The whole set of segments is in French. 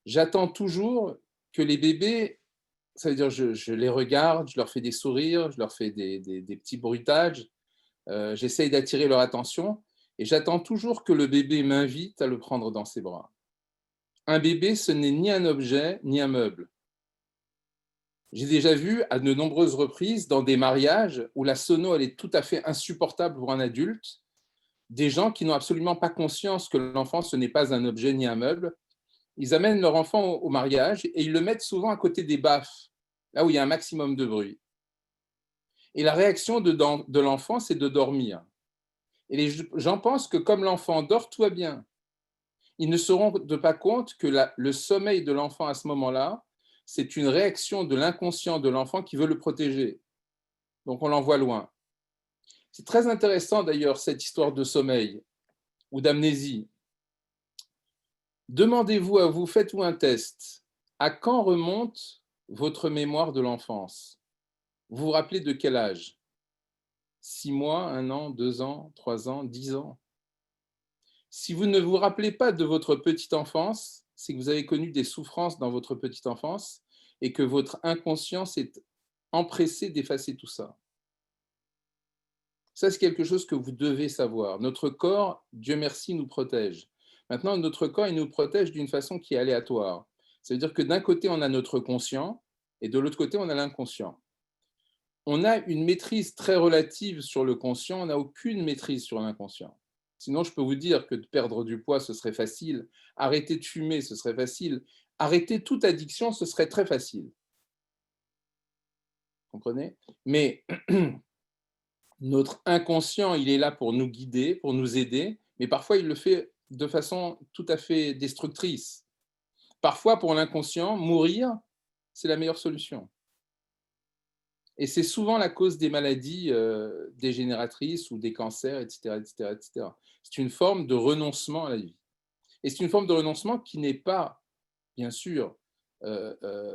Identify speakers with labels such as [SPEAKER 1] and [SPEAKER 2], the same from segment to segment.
[SPEAKER 1] J'attends toujours que les bébés, ça veut dire je les regarde, je leur fais des sourires, je leur fais des petits bruitages, j'essaye d'attirer leur attention et j'attends toujours que le bébé m'invite à le prendre dans ses bras. Un bébé, ce n'est ni un objet, ni un meuble. J'ai déjà vu à de nombreuses reprises dans des mariages où la sono elle est tout à fait insupportable pour un adulte, des gens qui n'ont absolument pas conscience que l'enfant ce n'est pas un objet ni un meuble. Ils amènent leur enfant au mariage et ils le mettent souvent à côté des baffes, là où il y a un maximum de bruit. Et la réaction de l'enfant, c'est de dormir. Et les gens pensent que comme l'enfant dort, tout va bien. Ils ne se rendent pas compte que le sommeil de l'enfant à ce moment-là, c'est une réaction de l'inconscient de l'enfant qui veut le protéger. Donc on l'envoie loin. C'est très intéressant d'ailleurs cette histoire de sommeil ou d'amnésie. Demandez-vous à vous, faites-vous un test. À quand remonte votre mémoire de l'enfance? Vous vous rappelez de quel âge? 6 mois, 1 an, 2 ans, 3 ans, 10 ans? Si vous ne vous rappelez pas de votre petite enfance, c'est que vous avez connu des souffrances dans votre petite enfance et que votre inconscient s'est empressé d'effacer tout ça. Ça, c'est quelque chose que vous devez savoir. Notre corps, Dieu merci, nous protège. Maintenant, notre corps, il nous protège d'une façon qui est aléatoire. Ça veut dire que d'un côté, on a notre conscient et de l'autre côté, on a l'inconscient. On a une maîtrise très relative sur le conscient, on n'a aucune maîtrise sur l'inconscient. Sinon, je peux vous dire que de perdre du poids, ce serait facile. Arrêter de fumer, ce serait facile. Arrêter toute addiction, ce serait très facile. Vous comprenez? Mais notre inconscient, il est là pour nous guider, pour nous aider, mais parfois il le fait de façon tout à fait destructrice. Parfois, pour l'inconscient, mourir, c'est la meilleure solution. Et c'est souvent la cause des maladies dégénératrices ou des cancers, etc., etc., etc. C'est une forme de renoncement à la vie. Et c'est une forme de renoncement qui n'est pas, bien sûr,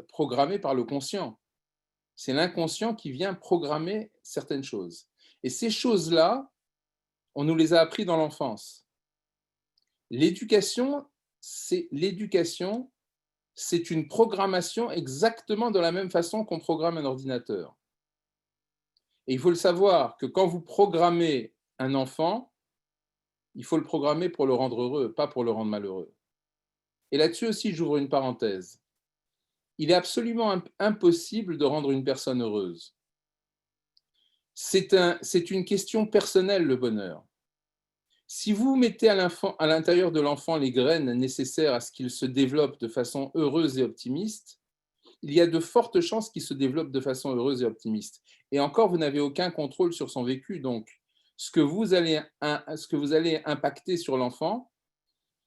[SPEAKER 1] programmée par le conscient. C'est l'inconscient qui vient programmer certaines choses. Et ces choses-là, on nous les a appris dans l'enfance. L'éducation, c'est une programmation exactement de la même façon qu'on programme un ordinateur. Et il faut le savoir que quand vous programmez un enfant, il faut le programmer pour le rendre heureux, pas pour le rendre malheureux. Et là-dessus aussi, j'ouvre une parenthèse. Il est absolument impossible de rendre une personne heureuse. C'est une question personnelle, le bonheur. Si vous mettez à l'intérieur de l'enfant les graines nécessaires à ce qu'il se développe de façon heureuse et optimiste, il y a de fortes chances qu'il se développe de façon heureuse et optimiste. Et encore, vous n'avez aucun contrôle sur son vécu. Donc, ce que vous allez impacter sur l'enfant,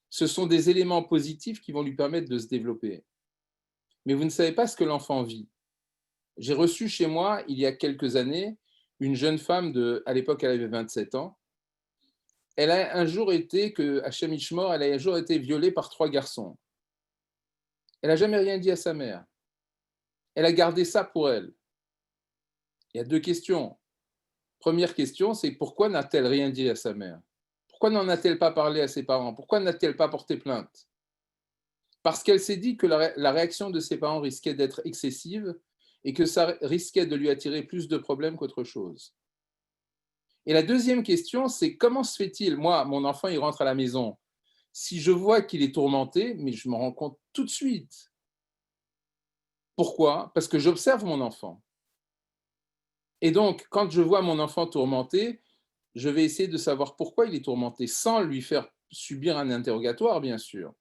[SPEAKER 1] ce sont des éléments positifs qui vont lui permettre de se développer. Mais vous ne savez pas ce que l'enfant vit. J'ai reçu chez moi, il y a quelques années, une jeune femme à l'époque, elle avait 27 ans. Elle a un jour été, à Chamichmor, elle a un jour été violée par 3 garçons. Elle n'a jamais rien dit à sa mère. Elle a gardé ça pour elle. Il y a 2 questions. Première question, c'est pourquoi n'a-t-elle rien dit à sa mère? Pourquoi n'en a-t-elle pas parlé à ses parents? Pourquoi n'a-t-elle pas porté plainte? Parce qu'elle s'est dit que la réaction de ses parents risquait d'être excessive et que ça risquait de lui attirer plus de problèmes qu'autre chose. Et la deuxième question, c'est comment se fait-il, moi, mon enfant, il rentre à la maison, si je vois qu'il est tourmenté, mais je me rends compte tout de suite. Pourquoi? Parce que j'observe mon enfant. Et donc, quand je vois mon enfant tourmenté, je vais essayer de savoir pourquoi il est tourmenté, sans lui faire subir un interrogatoire, bien sûr.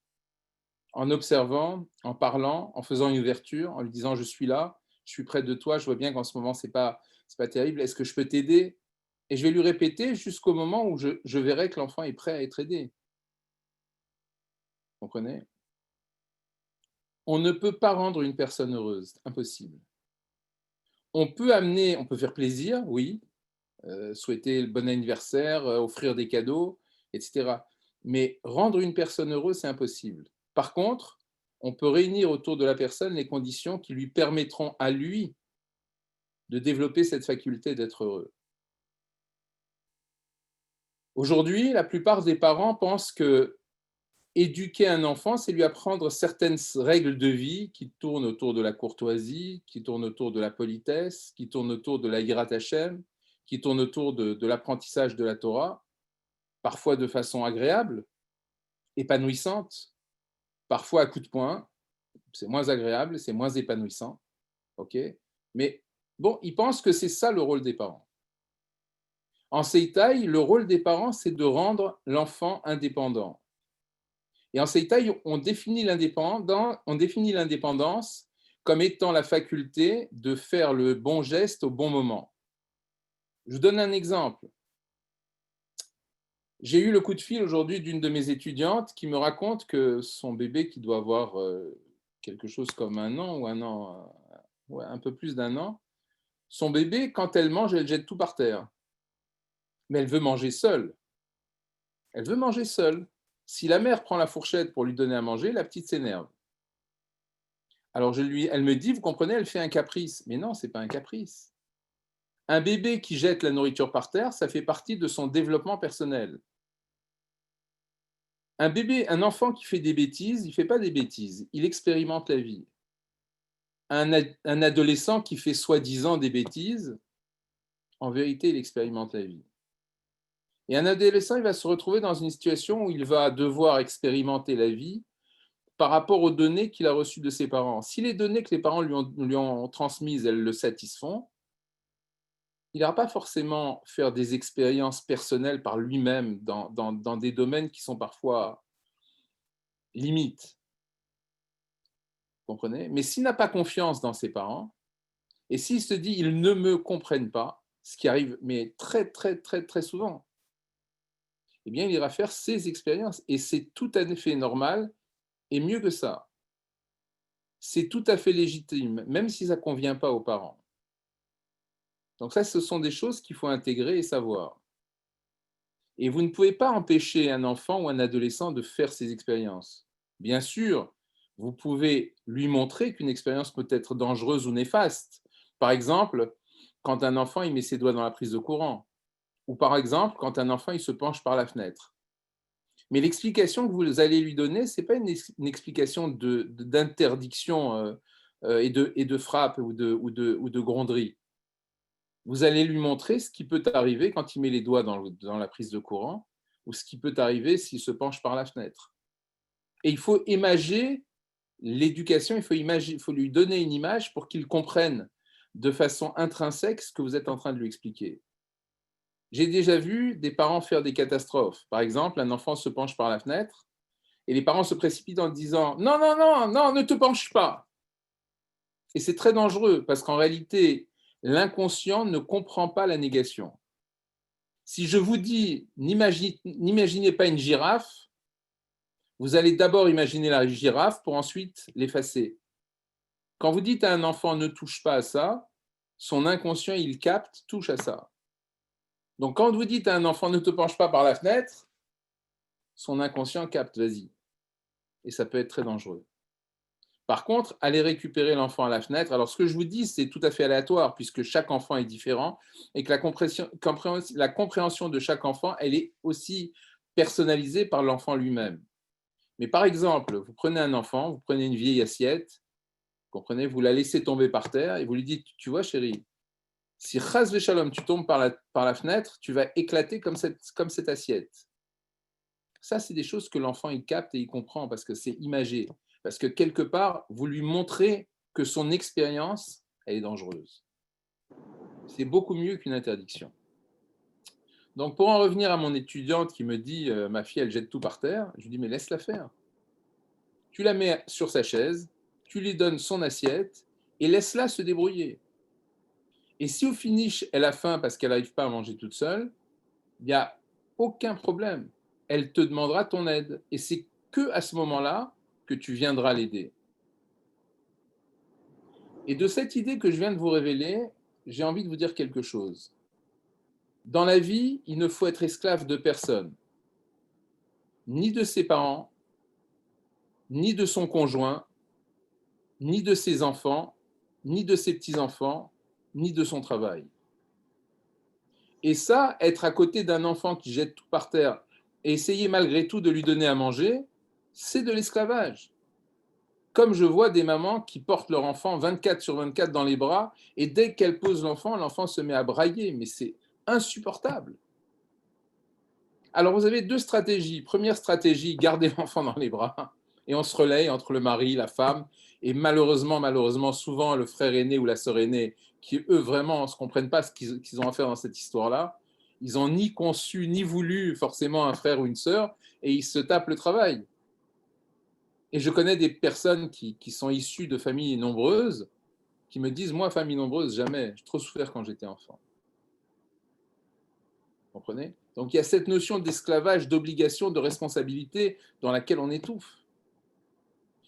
[SPEAKER 1] En observant, en parlant, en faisant une ouverture, en lui disant je suis là, je suis près de toi, je vois bien qu'en ce moment c'est pas terrible, est-ce que je peux t'aider? Et je vais lui répéter jusqu'au moment où je verrai que l'enfant est prêt à être aidé. Vous comprenez? On ne peut pas rendre une personne heureuse, impossible. On peut faire plaisir, oui, souhaiter le bon anniversaire, offrir des cadeaux, etc. Mais rendre une personne heureuse, c'est impossible. Par contre, on peut réunir autour de la personne les conditions qui lui permettront à lui de développer cette faculté d'être heureux. Aujourd'hui, la plupart des parents pensent que éduquer un enfant, c'est lui apprendre certaines règles de vie qui tournent autour de la courtoisie, qui tournent autour de la politesse, qui tournent autour de la Yirat Hashem, qui tournent autour de l'apprentissage de la Torah, parfois de façon agréable, épanouissante, parfois à coups de poing, c'est moins agréable, c'est moins épanouissant, ok. Mais bon, ils pensent que c'est ça le rôle des parents. En Seitaï, le rôle des parents, c'est de rendre l'enfant indépendant. Et en Seitaï, on définit l'indépendance comme étant la faculté de faire le bon geste au bon moment. Je vous donne un exemple. J'ai eu le coup de fil aujourd'hui d'une de mes étudiantes qui me raconte que son bébé, qui doit avoir quelque chose comme 1 an ou 1 an, ouais, un peu plus d'1 an, son bébé, quand elle mange, elle jette tout par terre. Mais elle veut manger seule. Elle veut manger seule. Si la mère prend la fourchette pour lui donner à manger, la petite s'énerve. Alors elle me dit, vous comprenez, elle fait un caprice. Mais non, ce n'est pas un caprice. Un bébé qui jette la nourriture par terre, ça fait partie de son développement personnel. Un enfant qui fait des bêtises, il ne fait pas des bêtises, il expérimente la vie. Un adolescent qui fait soi-disant des bêtises, en vérité, il expérimente la vie. Et un adolescent, il va se retrouver dans une situation où il va devoir expérimenter la vie par rapport aux données qu'il a reçues de ses parents. Si les données que les parents lui ont transmises, elles le satisfont, il n'ira pas forcément faire des expériences personnelles par lui-même dans des domaines qui sont parfois limites. Vous comprenez? Mais s'il n'a pas confiance dans ses parents, et s'il se dit ils ne me comprennent pas, ce qui arrive mais très très très très souvent, eh bien il ira faire ses expériences. Et c'est tout à fait normal, et mieux que ça, c'est tout à fait légitime, même si ça ne convient pas aux parents. Donc ça, ce sont des choses qu'il faut intégrer et savoir. Et vous ne pouvez pas empêcher un enfant ou un adolescent de faire ses expériences. Bien sûr, vous pouvez lui montrer qu'une expérience peut être dangereuse ou néfaste. Par exemple, quand un enfant il met ses doigts dans la prise de courant, ou par exemple, quand un enfant il se penche par la fenêtre. Mais l'explication que vous allez lui donner, ce n'est pas une explication d'interdiction et de frappe ou de gronderie. Vous allez lui montrer ce qui peut arriver quand il met les doigts dans la prise de courant ou ce qui peut arriver s'il se penche par la fenêtre. Et il faut imager l'éducation, il faut lui donner une image pour qu'il comprenne de façon intrinsèque ce que vous êtes en train de lui expliquer. J'ai déjà vu des parents faire des catastrophes. Par exemple, un enfant se penche par la fenêtre et les parents se précipitent en disant « Non, non, non, non, ne te penche pas !» Et c'est très dangereux parce qu'en réalité, l'inconscient ne comprend pas la négation. Si je vous dis n'imaginez pas une girafe, vous allez d'abord imaginer la girafe pour ensuite l'effacer. Quand vous dites à un enfant ne touche pas à ça, son inconscient, il capte, touche à ça. Donc quand vous dites à un enfant ne te penche pas par la fenêtre, son inconscient capte, vas-y. Et ça peut être très dangereux. Par contre, aller récupérer l'enfant à la fenêtre, alors ce que je vous dis, c'est tout à fait aléatoire, puisque chaque enfant est différent, et que la compréhension de chaque enfant, elle est aussi personnalisée par l'enfant lui-même. Mais par exemple, vous prenez un enfant, vous prenez une vieille assiette, vous comprenez, vous la laissez tomber par terre, et vous lui dites, tu vois chérie, si chas v'shalom, tu tombes par la fenêtre, tu vas éclater comme cette assiette. Ça, c'est des choses que l'enfant, il capte et il comprend, parce que c'est imagé. Parce que quelque part, vous lui montrez que son expérience, elle est dangereuse. C'est beaucoup mieux qu'une interdiction. Donc, pour en revenir à mon étudiante qui me dit ma fille, elle jette tout par terre, je lui dis mais laisse-la faire. Tu la mets sur sa chaise, tu lui donnes son assiette et laisse-la se débrouiller. Et si au finish, elle a faim parce qu'elle n'arrive pas à manger toute seule, il n'y a aucun problème. Elle te demandera ton aide. Et c'est que à ce moment-là que tu viendras l'aider. Et de cette idée que je viens de vous révéler, j'ai envie de vous dire quelque chose. Dans la vie, il ne faut être esclave de personne, ni de ses parents, ni de son conjoint, ni de ses enfants, ni de ses petits-enfants, ni de son travail. Et être à côté d'un enfant qui jette tout par terre et essayer malgré tout de lui donner à manger, C'est de l'esclavage. Comme je vois des mamans qui portent leur enfant 24/24 dans les bras, et dès qu'elles posent l'enfant se met à brailler, mais c'est insupportable. Alors vous avez 2 stratégies. Première stratégie, garder l'enfant dans les bras et on se relaie entre le mari, la femme et malheureusement, souvent le frère aîné ou la sœur aînée qui, eux, vraiment ne se comprennent pas ce qu'ils ont à faire dans cette histoire-là. Ils n'ont ni conçu ni voulu forcément un frère ou une sœur et ils se tapent le travail. Et je connais des personnes qui sont issues de familles nombreuses qui me disent: «Moi, famille nombreuse, jamais. J'ai trop souffert quand j'étais enfant». Vous comprenez? Donc il y a cette notion d'esclavage, d'obligation, de responsabilité dans laquelle on étouffe.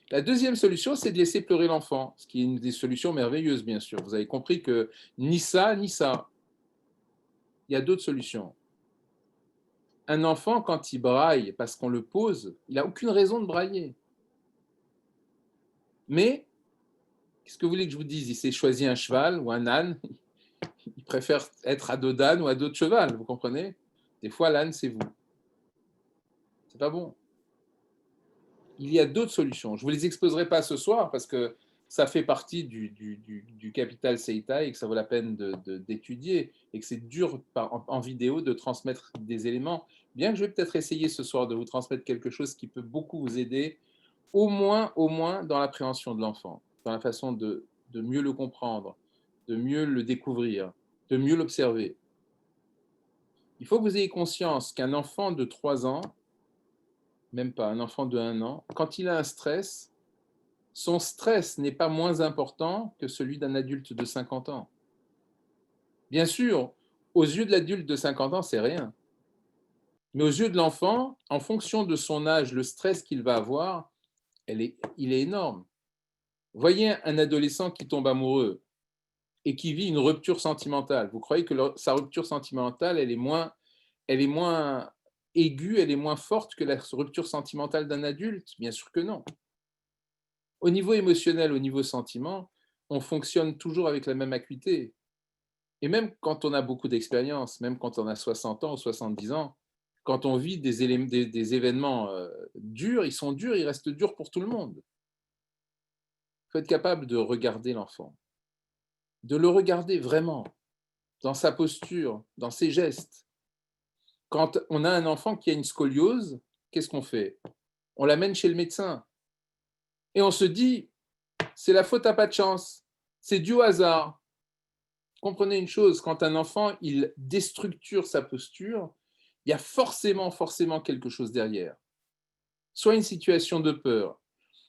[SPEAKER 1] La deuxième solution, c'est de laisser pleurer l'enfant, ce qui est une des solutions merveilleuses, bien sûr. Vous avez compris que ni ça, ni ça. Il y a d'autres solutions. Un enfant, quand il braille parce qu'on le pose, il n'a aucune raison de brailler. Mais, qu'est-ce que vous voulez que je vous dise? Il s'est choisi un cheval ou un âne, il préfère être à dos d'âne ou à dos de cheval, vous comprenez? Des fois, l'âne, c'est vous. C'est pas bon. Il y a d'autres solutions. Je ne vous les exposerai pas ce soir parce que ça fait partie du capital Seitai et que ça vaut la peine d'étudier et que c'est dur en vidéo de transmettre des éléments, bien que je vais peut-être essayer ce soir de vous transmettre quelque chose qui peut beaucoup vous aider, au moins dans l'appréhension de l'enfant, dans la façon de mieux le comprendre, de mieux le découvrir, de mieux l'observer. Il faut que vous ayez conscience qu'un enfant de 3 ans, même pas, un enfant de 1 an, quand il a un stress, son stress n'est pas moins important que celui d'un adulte de 50 ans. Bien sûr, aux yeux de l'adulte de 50 ans, c'est rien. Mais aux yeux de l'enfant, en fonction de son âge, le stress qu'il va avoir, il est énorme. Voyez un adolescent qui tombe amoureux et qui vit une rupture sentimentale. Vous croyez que sa rupture sentimentale, elle est moins aiguë, elle est moins forte que la rupture sentimentale d'un adulte? Bien sûr que non. Au niveau émotionnel, au niveau sentiment, on fonctionne toujours avec la même acuité. Et même quand on a beaucoup d'expérience, même quand on a 60 ans ou 70 ans, quand on vit des événements durs, ils sont durs, ils restent durs pour tout le monde. Il faut être capable de regarder l'enfant, de le regarder vraiment, dans sa posture, dans ses gestes. Quand on a un enfant qui a une scoliose, qu'est-ce qu'on fait? On l'amène chez le médecin et on se dit, c'est la faute à pas de chance, c'est dû au hasard. Comprenez une chose, quand un enfant, il déstructure sa posture, il y a forcément quelque chose derrière. Soit une situation de peur,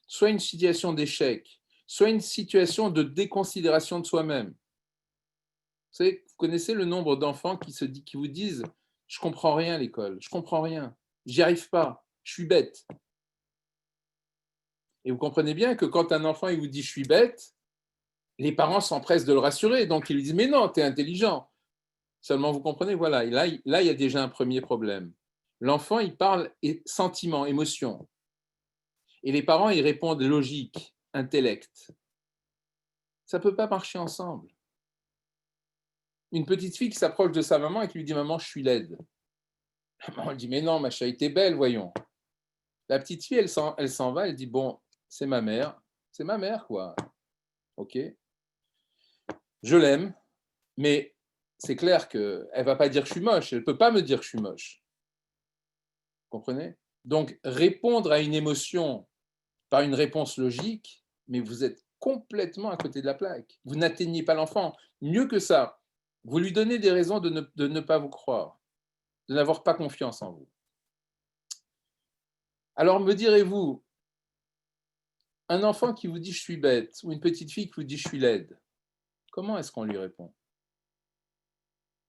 [SPEAKER 1] soit une situation d'échec, soit une situation de déconsidération de soi-même. Vous savez, vous connaissez le nombre d'enfants qui vous disent: je comprends rien à l'école, je comprends rien, j'y arrive pas, je suis bête. Et vous comprenez bien que quand un enfant il vous dit je suis bête, les parents s'empressent de le rassurer, donc ils lui disent mais non, tu es intelligent. Seulement, vous comprenez, voilà, et là, il y a déjà un premier problème. L'enfant, il parle sentiment, émotion. Et les parents, ils répondent logique, intellect. Ça ne peut pas marcher ensemble. Une petite fille qui s'approche de sa maman et qui lui dit: maman, je suis laide. La maman, elle dit: mais non, ma chérie, t'es belle, voyons. La petite fille, elle s'en va, elle dit: bon, c'est ma mère, quoi. Ok, je l'aime, mais c'est clair qu'elle ne va pas dire que je suis moche, elle ne peut pas me dire que je suis moche. Vous comprenez? Donc, répondre à une émotion par une réponse logique, mais vous êtes complètement à côté de la plaque. Vous n'atteignez pas l'enfant. Mieux que ça, vous lui donnez des raisons de ne pas vous croire, de n'avoir pas confiance en vous. Alors me direz-vous, un enfant qui vous dit je suis bête, ou une petite fille qui vous dit je suis laide, comment est-ce qu'on lui répond?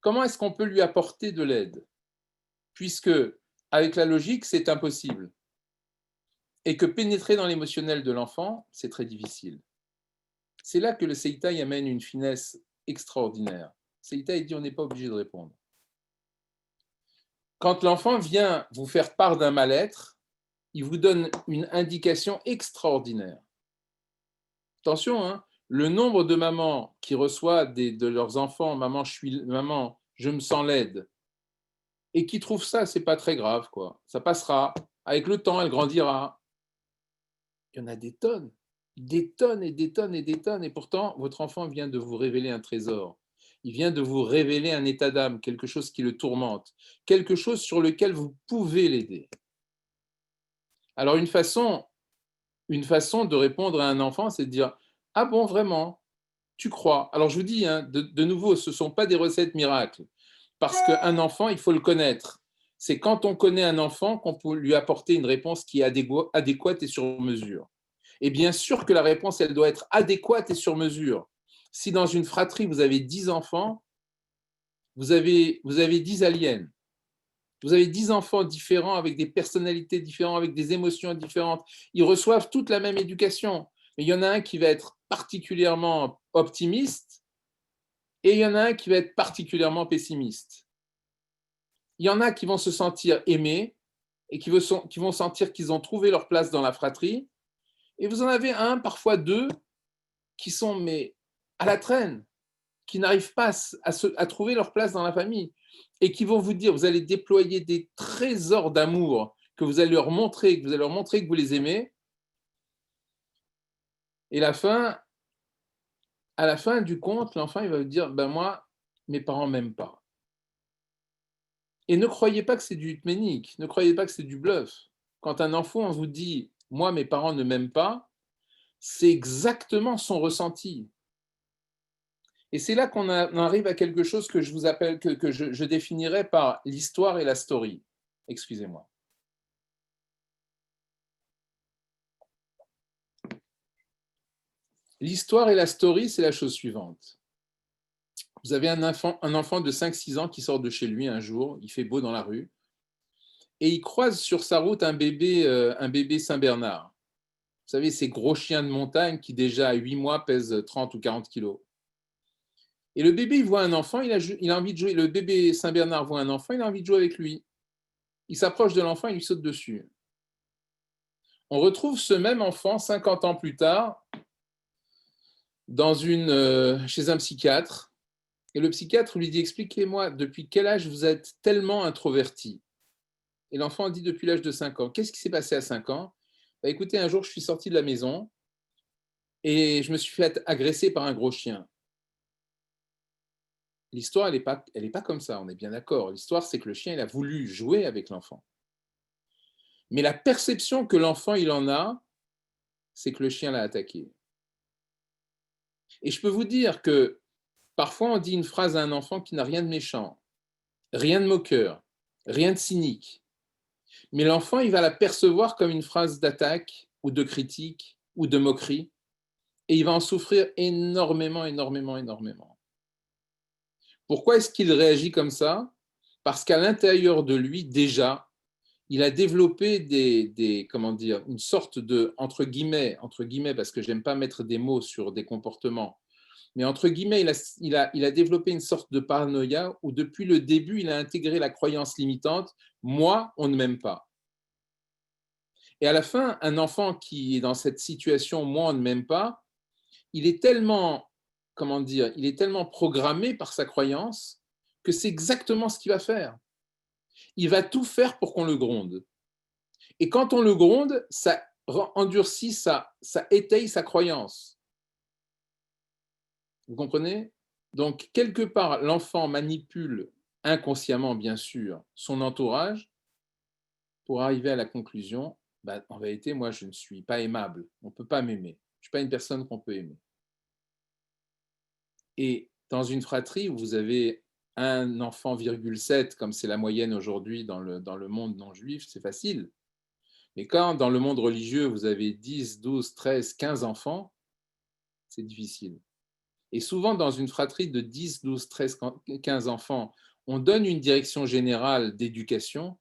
[SPEAKER 1] Comment est-ce qu'on peut lui apporter de l'aide? Puisque, avec la logique, c'est impossible. Et que pénétrer dans l'émotionnel de l'enfant, c'est très difficile. C'est là que le Seitai amène une finesse extraordinaire. Seitai dit on n'est pas obligé de répondre. Quand l'enfant vient vous faire part d'un mal-être, il vous donne une indication extraordinaire. Attention, hein, le nombre de mamans qui reçoivent de leurs enfants maman, je me sens laide, et qui trouvent ça, c'est pas très grave, quoi. Ça passera. Avec le temps, elle grandira. Il y en a des tonnes et des tonnes et des tonnes. Et pourtant, votre enfant vient de vous révéler un trésor. Il vient de vous révéler un état d'âme, quelque chose qui le tourmente, quelque chose sur lequel vous pouvez l'aider. Alors, une façon de répondre à un enfant, c'est de dire: ah bon, vraiment, tu crois? Alors, je vous dis, hein, de nouveau, ce ne sont pas des recettes miracles. Parce qu'un enfant, il faut le connaître. C'est quand on connaît un enfant qu'on peut lui apporter une réponse qui est adéquate et sur mesure. Et bien sûr que la réponse, elle doit être adéquate et sur mesure. Si dans une fratrie, vous avez 10 enfants, vous avez 10 aliens. Vous avez 10 enfants différents, avec des personnalités différentes, avec des émotions différentes. Ils reçoivent toute la même éducation. Mais il y en a un qui va être particulièrement optimiste et il y en a un qui va être particulièrement pessimiste. Il y en a qui vont se sentir aimés et qui vont sentir qu'ils ont trouvé leur place dans la fratrie. Et vous en avez un, parfois deux, qui sont mais à la traîne, qui n'arrivent pas à trouver leur place dans la famille et qui vont vous dire, vous allez déployer des trésors d'amour que vous allez leur montrer, que vous les aimez. Et à la fin du compte, l'enfant, il va vous dire, ben moi, mes parents m'aiment pas. Et ne croyez pas que c'est du hypnénique, ne croyez pas que c'est du bluff. Quand un enfant vous dit, moi, mes parents ne m'aiment pas, c'est exactement son ressenti. Et c'est là qu'on arrive à quelque chose que je vous appelle, que je définirais par l'histoire et la story. Excusez-moi. L'histoire et la story, c'est la chose suivante. Vous avez un enfant de 5-6 ans qui sort de chez lui un jour, il fait beau dans la rue, et il croise sur sa route un bébé Saint-Bernard. Vous savez, ces gros chiens de montagne qui déjà à 8 mois pèsent 30 ou 40 kilos. Et le bébé, il voit un enfant, il a envie de jouer. Le bébé Saint-Bernard voit un enfant, il a envie de jouer avec lui. Il s'approche de l'enfant, il lui saute dessus. On retrouve ce même enfant 50 ans plus tard chez un psychiatre. Et le psychiatre lui dit, expliquez-moi, depuis quel âge vous êtes tellement introverti? Et l'enfant dit, depuis l'âge de 5 ans. Qu'est-ce qui s'est passé à 5 ans? Bah, écoutez, un jour, je suis sorti de la maison et je me suis fait agresser par un gros chien. L'histoire, elle est pas comme ça, on est bien d'accord. L'histoire, c'est que le chien, il a voulu jouer avec l'enfant. Mais la perception que l'enfant, il en a, c'est que le chien l'a attaqué. Et je peux vous dire que parfois, on dit une phrase à un enfant qui n'a rien de méchant, rien de moqueur, rien de cynique. Mais l'enfant, il va la percevoir comme une phrase d'attaque ou de critique ou de moquerie. Et il va en souffrir énormément, énormément, énormément. Pourquoi est-ce qu'il réagit comme ça? Parce qu'à l'intérieur de lui, déjà, il a développé comment dire, une sorte de, entre guillemets, parce que j'aime pas mettre des mots sur des comportements, mais entre guillemets, il a développé une sorte de paranoïa où depuis le début, il a intégré la croyance limitante, moi, on ne m'aime pas. Et à la fin, un enfant qui est dans cette situation, moi, on ne m'aime pas, il est tellement, comment dire, il est tellement programmé par sa croyance que c'est exactement ce qu'il va faire. Il va tout faire pour qu'on le gronde. Et quand on le gronde, ça endurcit, ça étaye sa croyance. Vous comprenez? Donc, quelque part, l'enfant manipule inconsciemment, bien sûr, son entourage pour arriver à la conclusion, bah, en vérité, moi, je ne suis pas aimable. On ne peut pas m'aimer. Je ne suis pas une personne qu'on peut aimer. Et dans une fratrie où vous avez un enfant, 7, comme c'est la moyenne aujourd'hui dans le monde non juif, c'est facile. Mais quand dans le monde religieux, vous avez 10, 12, 13, 15 enfants, c'est difficile. Et souvent, dans une fratrie de 10, 12, 13, 15 enfants, on donne une direction générale d'éducation,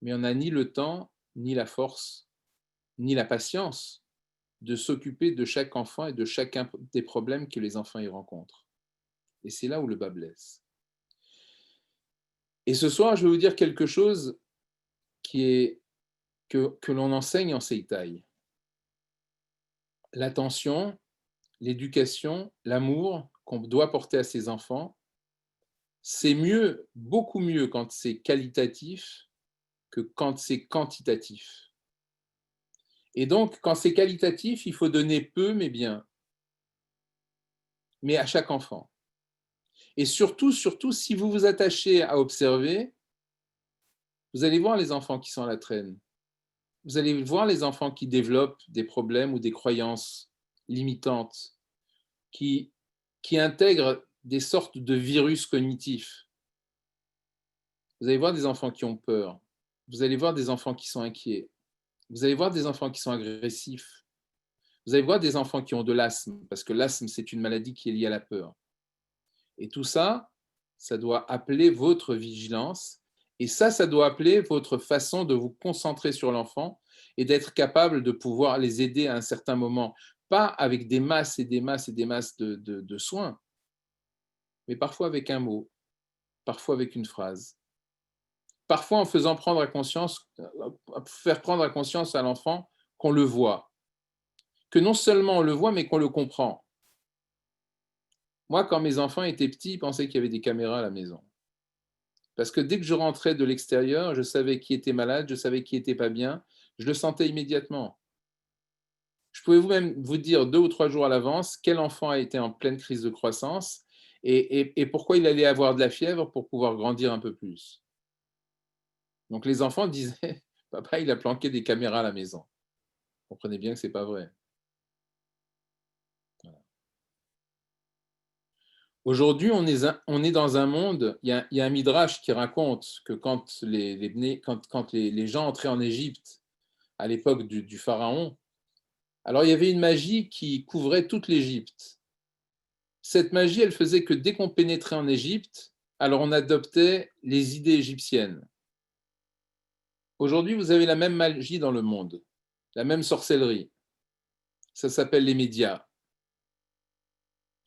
[SPEAKER 1] mais on n'a ni le temps, ni la force, ni la patience de s'occuper de chaque enfant et de chacun des problèmes que les enfants y rencontrent. Et c'est là où le bas blesse. Et ce soir, je vais vous dire quelque chose que l'on enseigne en Seitaï. L'attention, l'éducation, l'amour qu'on doit porter à ses enfants, c'est mieux, beaucoup mieux quand c'est qualitatif que quand c'est quantitatif. Et donc, quand c'est qualitatif, il faut donner peu mais bien, mais à chaque enfant. Et surtout, surtout, si vous vous attachez à observer, vous allez voir les enfants qui sont à la traîne. Vous allez voir les enfants qui développent des problèmes ou des croyances limitantes, qui, qui intègrent des sortes de virus cognitifs. Vous allez voir des enfants qui ont peur. Vous allez voir des enfants qui sont inquiets. Vous allez voir des enfants qui sont agressifs. Vous allez voir des enfants qui ont de l'asthme, parce que l'asthme, c'est une maladie qui est liée à la peur. Et tout ça, ça doit appeler votre vigilance. Et ça doit appeler votre façon de vous concentrer sur l'enfant et d'être capable de pouvoir les aider à un certain moment. Pas avec des masses et des masses et des masses de soins, mais parfois avec un mot, parfois avec une phrase. Parfois en faisant prendre à conscience, faire prendre à conscience à l'enfant qu'on le voit. Que non seulement on le voit, mais qu'on le comprend. Moi, quand mes enfants étaient petits, ils pensaient qu'il y avait des caméras à la maison. Parce que dès que je rentrais de l'extérieur, je savais qui était malade, je savais qui était pas bien, je le sentais immédiatement. Je pouvais même vous dire 2 ou 3 jours à l'avance quel enfant a été en pleine crise de croissance et pourquoi il allait avoir de la fièvre pour pouvoir grandir un peu plus. Donc les enfants disaient: «Papa, il a planqué des caméras à la maison». Vous comprenez bien que c'est pas vrai. Voilà. Aujourd'hui, on est dans un monde, il y a un midrash qui raconte que quand les gens entraient en Égypte à l'époque du pharaon, alors il y avait une magie qui couvrait toute l'Égypte. Cette magie, elle faisait que dès qu'on pénétrait en Égypte, alors on adoptait les idées égyptiennes. Aujourd'hui, vous avez la même magie dans le monde, la même sorcellerie. Ça s'appelle les médias.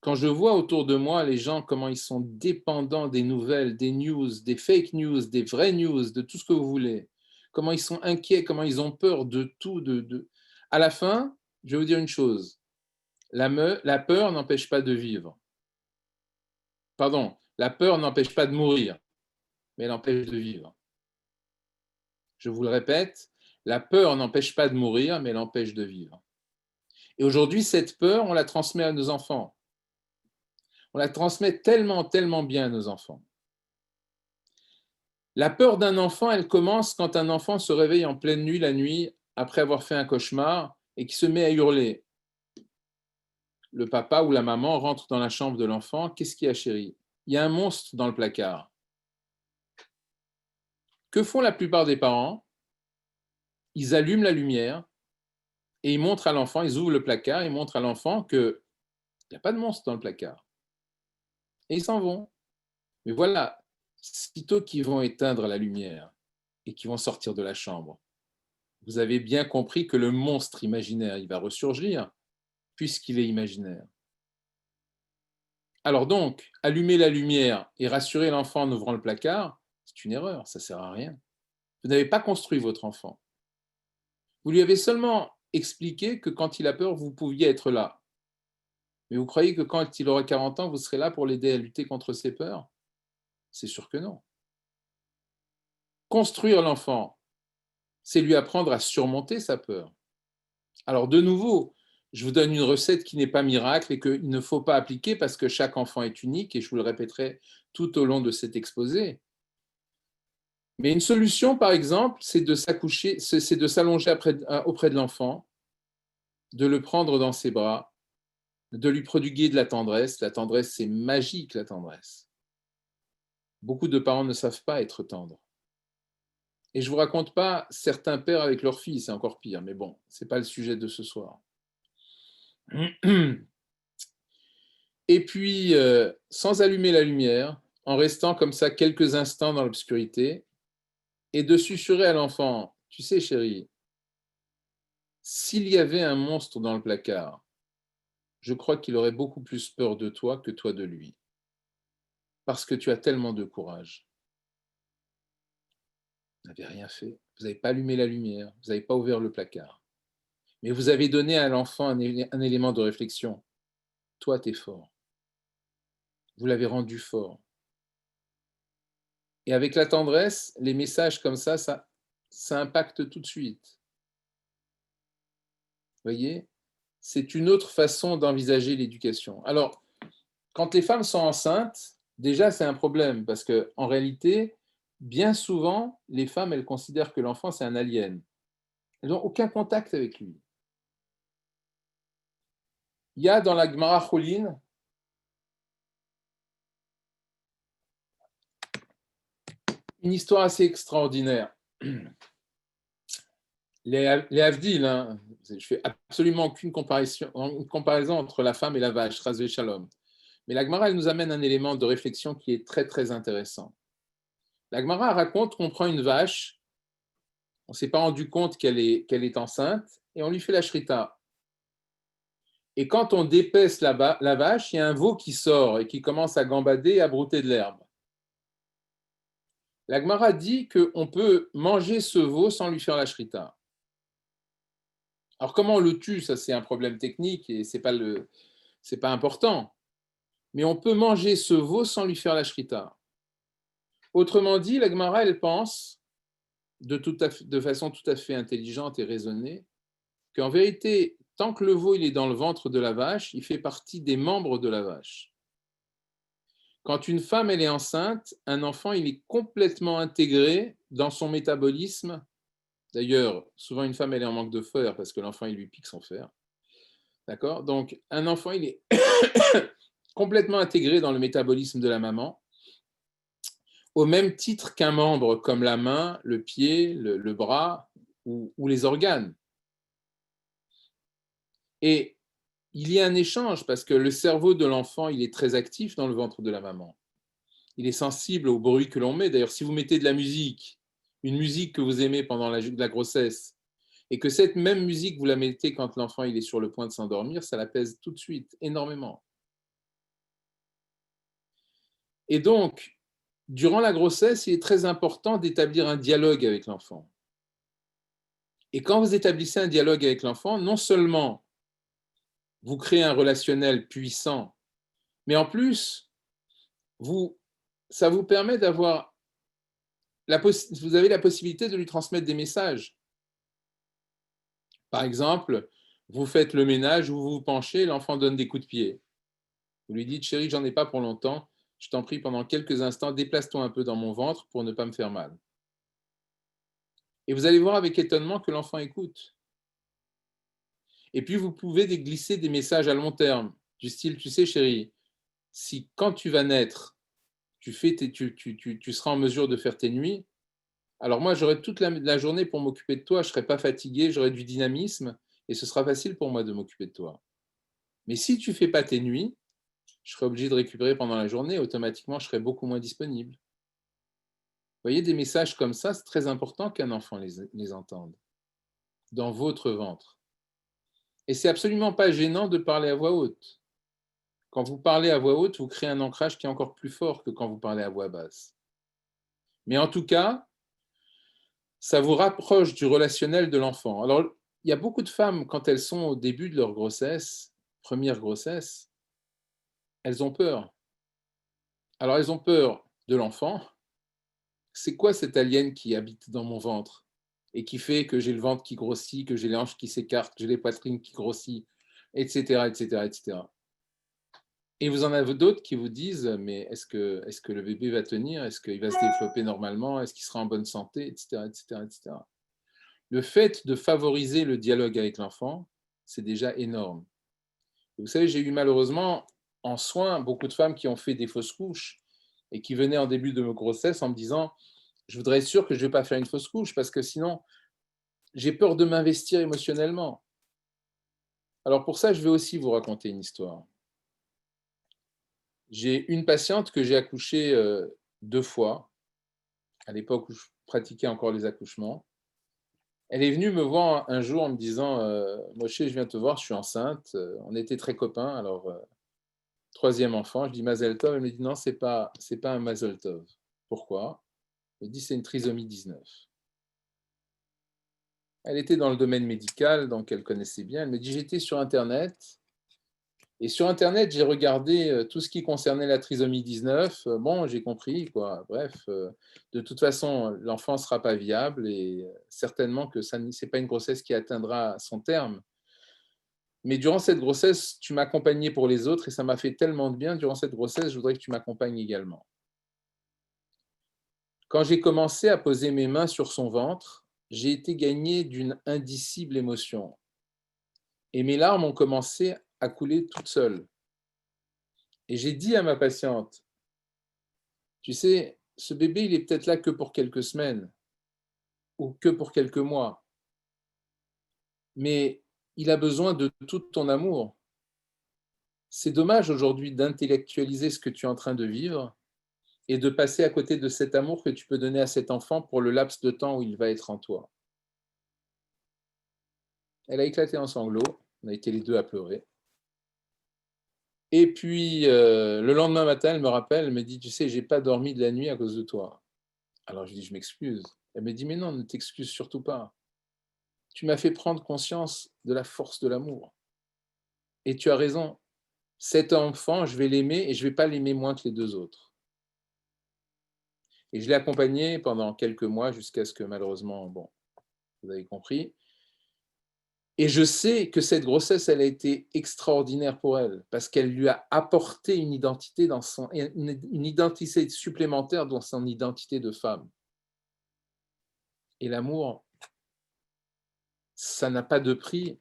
[SPEAKER 1] Quand je vois autour de moi les gens, comment ils sont dépendants des nouvelles, des news, des fake news, des vraies news, de tout ce que vous voulez, comment ils sont inquiets, comment ils ont peur de tout, À la fin, je vais vous dire une chose, la peur n'empêche pas de vivre. Pardon, la peur n'empêche pas de mourir, mais elle empêche de vivre. Je vous le répète, la peur n'empêche pas de mourir, mais elle empêche de vivre. Et aujourd'hui, cette peur, on la transmet à nos enfants. On la transmet tellement, tellement bien à nos enfants. La peur d'un enfant, elle commence quand un enfant se réveille en pleine nuit, la nuit, après avoir fait un cauchemar, et qui se met à hurler. Le papa ou la maman rentre dans la chambre de l'enfant. Qu'est-ce qu'il y a, chérie? Il y a un monstre dans le placard. Que font la plupart des parents? Ils allument la lumière et ils montrent à l'enfant, ils ouvrent le placard, ils montrent à l'enfant qu'il n'y a pas de monstre dans le placard. Et ils s'en vont. Mais voilà, sitôt qu'ils vont éteindre la lumière et qu'ils vont sortir de la chambre, vous avez bien compris que le monstre imaginaire, il va ressurgir puisqu'il est imaginaire. Alors donc, allumer la lumière et rassurer l'enfant en ouvrant le placard, c'est une erreur, ça ne sert à rien. Vous n'avez pas construit votre enfant. Vous lui avez seulement expliqué que quand il a peur, vous pouviez être là. Mais vous croyez que quand il aura 40 ans, vous serez là pour l'aider à lutter contre ses peurs? C'est sûr que non. Construire l'enfant, c'est lui apprendre à surmonter sa peur. Alors de nouveau, je vous donne une recette qui n'est pas miracle et qu'il ne faut pas appliquer parce que chaque enfant est unique et je vous le répéterai tout au long de cet exposé. Mais une solution, par exemple, c'est de s'accoucher, c'est de s'allonger auprès de l'enfant, de le prendre dans ses bras, de lui prodiguer de la tendresse. La tendresse, c'est magique, la tendresse. Beaucoup de parents ne savent pas être tendres. Et je ne vous raconte pas certains pères avec leurs filles, c'est encore pire, mais bon, ce n'est pas le sujet de ce soir. Et puis, sans allumer la lumière, en restant comme ça quelques instants dans l'obscurité, et de susurrer à l'enfant, tu sais chérie, s'il y avait un monstre dans le placard, je crois qu'il aurait beaucoup plus peur de toi que toi de lui, parce que tu as tellement de courage. Vous n'avez rien fait, vous n'avez pas allumé la lumière, vous n'avez pas ouvert le placard. Mais vous avez donné à l'enfant un élément de réflexion. Toi, tu es fort. Vous l'avez rendu fort. Et avec la tendresse, les messages comme ça impacte tout de suite. voyez, c'est une autre façon d'envisager l'éducation. Alors, quand les femmes sont enceintes, déjà, c'est un problème parce qu'en réalité, bien souvent, les femmes, elles considèrent que l'enfant, c'est un alien. Elles n'ont aucun contact avec lui. Il y a dans la Gemara Cholin une histoire assez extraordinaire. Les Havdil, hein, je fais absolument aucune comparaison entre la femme et la vache, Razvé Shalom. Mais la Gemara, elle nous amène un élément de réflexion qui est très, très intéressant. La Gemara raconte qu'on prend une vache, on ne s'est pas rendu compte qu'elle est enceinte, et on lui fait la shrita. Et quand on dépèce la vache, il y a un veau qui sort et qui commence à gambader et à brouter de l'herbe. La Gemara dit qu'on peut manger ce veau sans lui faire la shrita. Alors comment on le tue, ça c'est un problème technique et c'est pas important. Mais on peut manger ce veau sans lui faire la shrita. Autrement dit, la Gemara, elle pense de façon tout à fait intelligente et raisonnée qu'en vérité, tant que le veau il est dans le ventre de la vache, il fait partie des membres de la vache. Quand une femme elle est enceinte, un enfant il est complètement intégré dans son métabolisme. D'ailleurs, souvent une femme elle est en manque de fer parce que l'enfant il lui pique son fer. D'accord? Donc un enfant il est complètement intégré dans le métabolisme de la maman, au même titre qu'un membre comme la main, le pied, le bras ou les organes. Et il y a un échange parce que le cerveau de l'enfant, il est très actif dans le ventre de la maman. Il est sensible au bruit que l'on met. D'ailleurs, si vous mettez de la musique, une musique que vous aimez pendant la grossesse, et que cette même musique, vous la mettez quand l'enfant il est sur le point de s'endormir, ça l'apaise tout de suite, énormément. Et donc, durant la grossesse, il est très important d'établir un dialogue avec l'enfant. Et quand vous établissez un dialogue avec l'enfant, non seulement vous créez un relationnel puissant, mais en plus, ça vous permet d'avoir vous avez la possibilité de lui transmettre des messages. Par exemple, vous faites le ménage, vous vous penchez, l'enfant donne des coups de pied. Vous lui dites, chérie, j'en ai pas pour longtemps, je t'en prie, pendant quelques instants, déplace-toi un peu dans mon ventre pour ne pas me faire mal. Et vous allez voir avec étonnement que l'enfant écoute. Et puis, vous pouvez glisser des messages à long terme, du style, tu sais, chérie, si quand tu vas naître, tu seras en mesure de faire tes nuits, alors moi, j'aurai toute la journée pour m'occuper de toi, je ne serai pas fatigué, j'aurai du dynamisme et ce sera facile pour moi de m'occuper de toi. Mais si tu ne fais pas tes nuits, je serai obligé de récupérer pendant la journée, automatiquement, je serai beaucoup moins disponible. Vous voyez, des messages comme ça, c'est très important qu'un enfant les entende dans votre ventre. Et c'est absolument pas gênant de parler à voix haute. Quand vous parlez à voix haute, vous créez un ancrage qui est encore plus fort que quand vous parlez à voix basse. Mais en tout cas, ça vous rapproche du relationnel de l'enfant. Alors, il y a beaucoup de femmes, quand elles sont au début de leur grossesse, première grossesse, elles ont peur. Alors, elles ont peur de l'enfant. C'est quoi cet alien qui habite dans mon ventre et qui fait que j'ai le ventre qui grossit, que j'ai les hanches qui s'écartent, que j'ai les poitrines qui grossissent, etc., etc., etc. Et vous en avez d'autres qui vous disent, mais est-ce que le bébé va tenir? Est-ce qu'il va se développer normalement? Est-ce qu'il sera en bonne santé? Etc., etc., etc. Le fait de favoriser le dialogue avec l'enfant, c'est déjà énorme. Vous savez, j'ai eu malheureusement en soins beaucoup de femmes qui ont fait des fausses couches et qui venaient en début de grossesse en me disant, je voudrais être sûr que je ne vais pas faire une fausse couche parce que sinon, j'ai peur de m'investir émotionnellement. Alors pour ça, je vais aussi vous raconter une histoire. J'ai une patiente que j'ai accouchée 2 fois, à l'époque où je pratiquais encore les accouchements. Elle est venue me voir un jour en me disant, Moshe, je viens te voir, je suis enceinte. On était très copains, alors 3e enfant. Je dis Mazel Tov. Elle me dit non, c'est pas un Mazel Tov. Pourquoi? Elle me dit c'est une trisomie 19. Elle était dans le domaine médical, donc elle connaissait bien. Elle me dit j'étais sur Internet. Et sur Internet, j'ai regardé tout ce qui concernait la trisomie 19. Bon, j'ai compris, quoi. Bref, de toute façon, l'enfant ne sera pas viable et certainement que ce n'est pas une grossesse qui atteindra son terme. mais durant cette grossesse, tu m'accompagnais pour les autres et ça m'a fait tellement de bien. Durant cette grossesse, je voudrais que tu m'accompagnes également. Quand j'ai commencé à poser mes mains sur son ventre, j'ai été gagné d'une indicible émotion et mes larmes ont commencé à couler toutes seules. Et j'ai dit à ma patiente, tu sais, ce bébé, il est peut-être là que pour quelques semaines ou que pour quelques mois, mais il a besoin de tout ton amour. C'est dommage aujourd'hui d'intellectualiser ce que tu es en train de vivre et de passer à côté de cet amour que tu peux donner à cet enfant pour le laps de temps où il va être en toi. Elle a éclaté en sanglots, on a été les deux à pleurer. Et puis, le lendemain matin, elle me rappelle, elle me dit, tu sais, j'ai pas dormi de la nuit à cause de toi. Alors je lui dis, je m'excuse. Elle me dit, mais non, ne t'excuse surtout pas. Tu m'as fait prendre conscience de la force de l'amour. Et tu as raison. Cet enfant, je vais l'aimer et je ne vais pas l'aimer moins que les deux autres. Et je l'ai accompagné pendant quelques mois jusqu'à ce que malheureusement, bon, vous avez compris. Et je sais que cette grossesse, elle a été extraordinaire pour elle parce qu'elle lui a apporté une identité, une identité supplémentaire dans son identité de femme. Et l'amour, ça n'a pas de prix,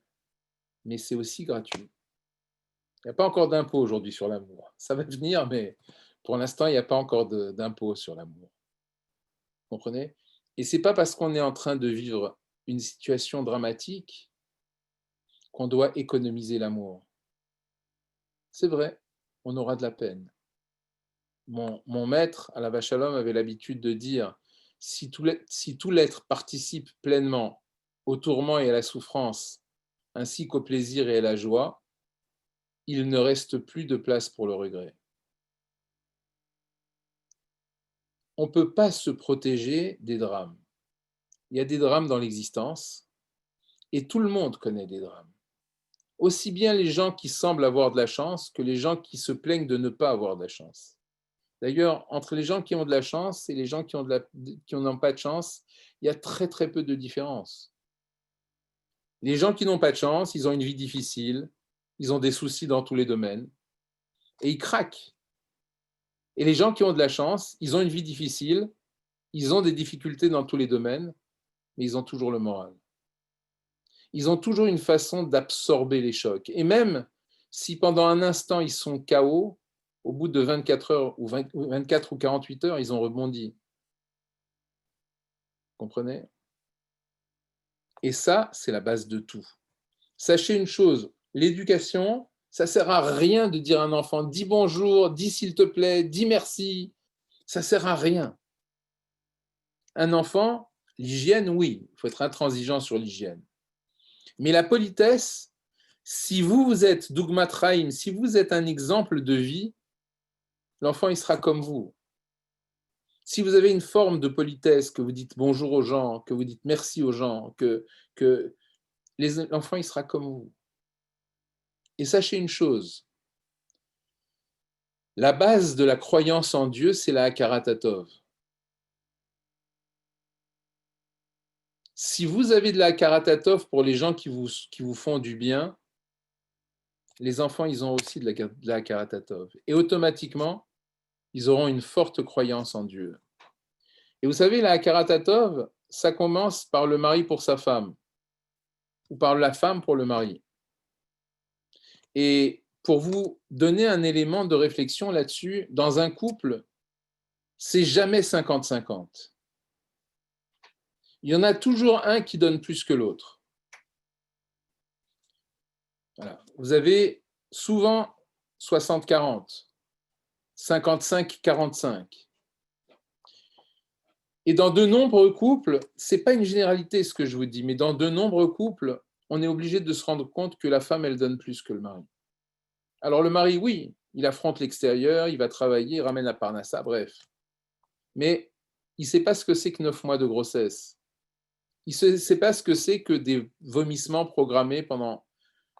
[SPEAKER 1] mais c'est aussi gratuit. Il n'y a pas encore d'impôt aujourd'hui sur l'amour. Ça va venir, mais pour l'instant, il n'y a pas encore d'impôt sur l'amour. Vous comprenez? Et ce n'est pas parce qu'on est en train de vivre une situation dramatique qu'on doit économiser l'amour. C'est vrai, on aura de la peine. Mon maître, à la Vache à l'homme, avait l'habitude de dire si tout l'être participe pleinement au tourment et à la souffrance, ainsi qu'au plaisir et à la joie, il ne reste plus de place pour le regret. On ne peut pas se protéger des drames. Il y a des drames dans l'existence et tout le monde connaît des drames. Aussi bien les gens qui semblent avoir de la chance que les gens qui se plaignent de ne pas avoir de la chance. D'ailleurs, entre les gens qui ont de la chance et les gens qui n'ont pas de chance, il y a très très peu de différence. Les gens qui n'ont pas de chance, ils ont une vie difficile, ils ont des soucis dans tous les domaines et ils craquent. Et les gens qui ont de la chance, ils ont une vie difficile, ils ont des difficultés dans tous les domaines, mais ils ont toujours le moral. Ils ont toujours une façon d'absorber les chocs. Et même si pendant un instant ils sont KO, au bout de 24 heures ou 24 ou 48 heures, ils ont rebondi. Vous comprenez? Et ça, c'est la base de tout. Sachez une chose, l'éducation, ça ne sert à rien de dire à un enfant, dis bonjour, dis s'il te plaît, dis merci. Ça ne sert à rien. Un enfant, l'hygiène, oui, il faut être intransigeant sur l'hygiène. Mais la politesse, si vous êtes Dougmat Raïm, si vous êtes un exemple de vie, l'enfant, il sera comme vous. Si vous avez une forme de politesse, que vous dites bonjour aux gens, que vous dites merci aux gens, que l'enfant, il sera comme vous. Et sachez une chose, la base de la croyance en Dieu, c'est la Hakaratatov. Si vous avez de la Hakaratatov pour les gens qui vous font du bien, les enfants, ils ont aussi de la Hakaratatov. Et automatiquement, ils auront une forte croyance en Dieu. Et vous savez, la Hakaratatov, ça commence par le mari pour sa femme, ou par la femme pour le mari. Et pour vous donner un élément de réflexion là-dessus, dans un couple, c'est jamais 50-50. Il y en a toujours un qui donne plus que l'autre. Voilà. Vous avez souvent 60-40, 55-45. Et dans de nombreux couples, ce n'est pas une généralité ce que je vous dis, mais dans de nombreux couples, on est obligé de se rendre compte que la femme, elle donne plus que le mari. Alors le mari, oui, il affronte l'extérieur, il va travailler, il ramène la parnassa, bref. Mais il ne sait pas ce que c'est que 9 mois de grossesse. Il ne sait pas ce que c'est que des vomissements programmés pendant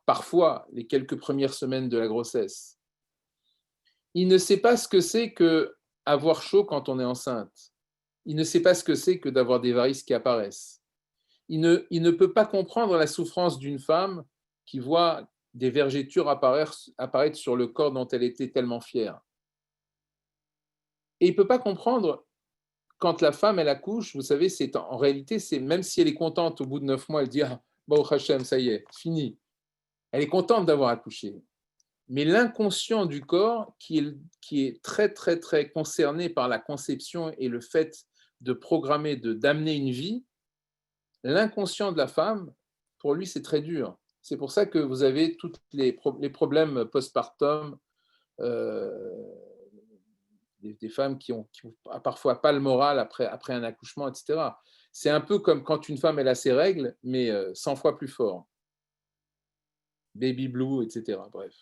[SPEAKER 1] parfois les quelques premières semaines de la grossesse. Il ne sait pas ce que c'est que avoir chaud quand on est enceinte. Il ne sait pas ce que c'est que d'avoir des varices qui apparaissent. Il ne peut pas comprendre la souffrance d'une femme qui voit des vergetures apparaître sur le corps dont elle était tellement fière. Et il ne peut pas comprendre quand la femme, elle accouche, vous savez, c'est en réalité, c'est même si elle est contente au bout de 9 mois, elle dit ah, Baruch Hashem, ça y est, fini. Elle est contente d'avoir accouché. Mais l'inconscient du corps, qui est très, très, très concerné par la conception et le fait de programmer, d'amener une vie, l'inconscient de la femme, pour lui, c'est très dur. C'est pour ça que vous avez tous les problèmes postpartum, euh, des femmes qui ont parfois pas le moral après un accouchement, etc. C'est un peu comme quand une femme elle a ses règles, mais 100 fois plus fort. Baby blue, etc. Bref.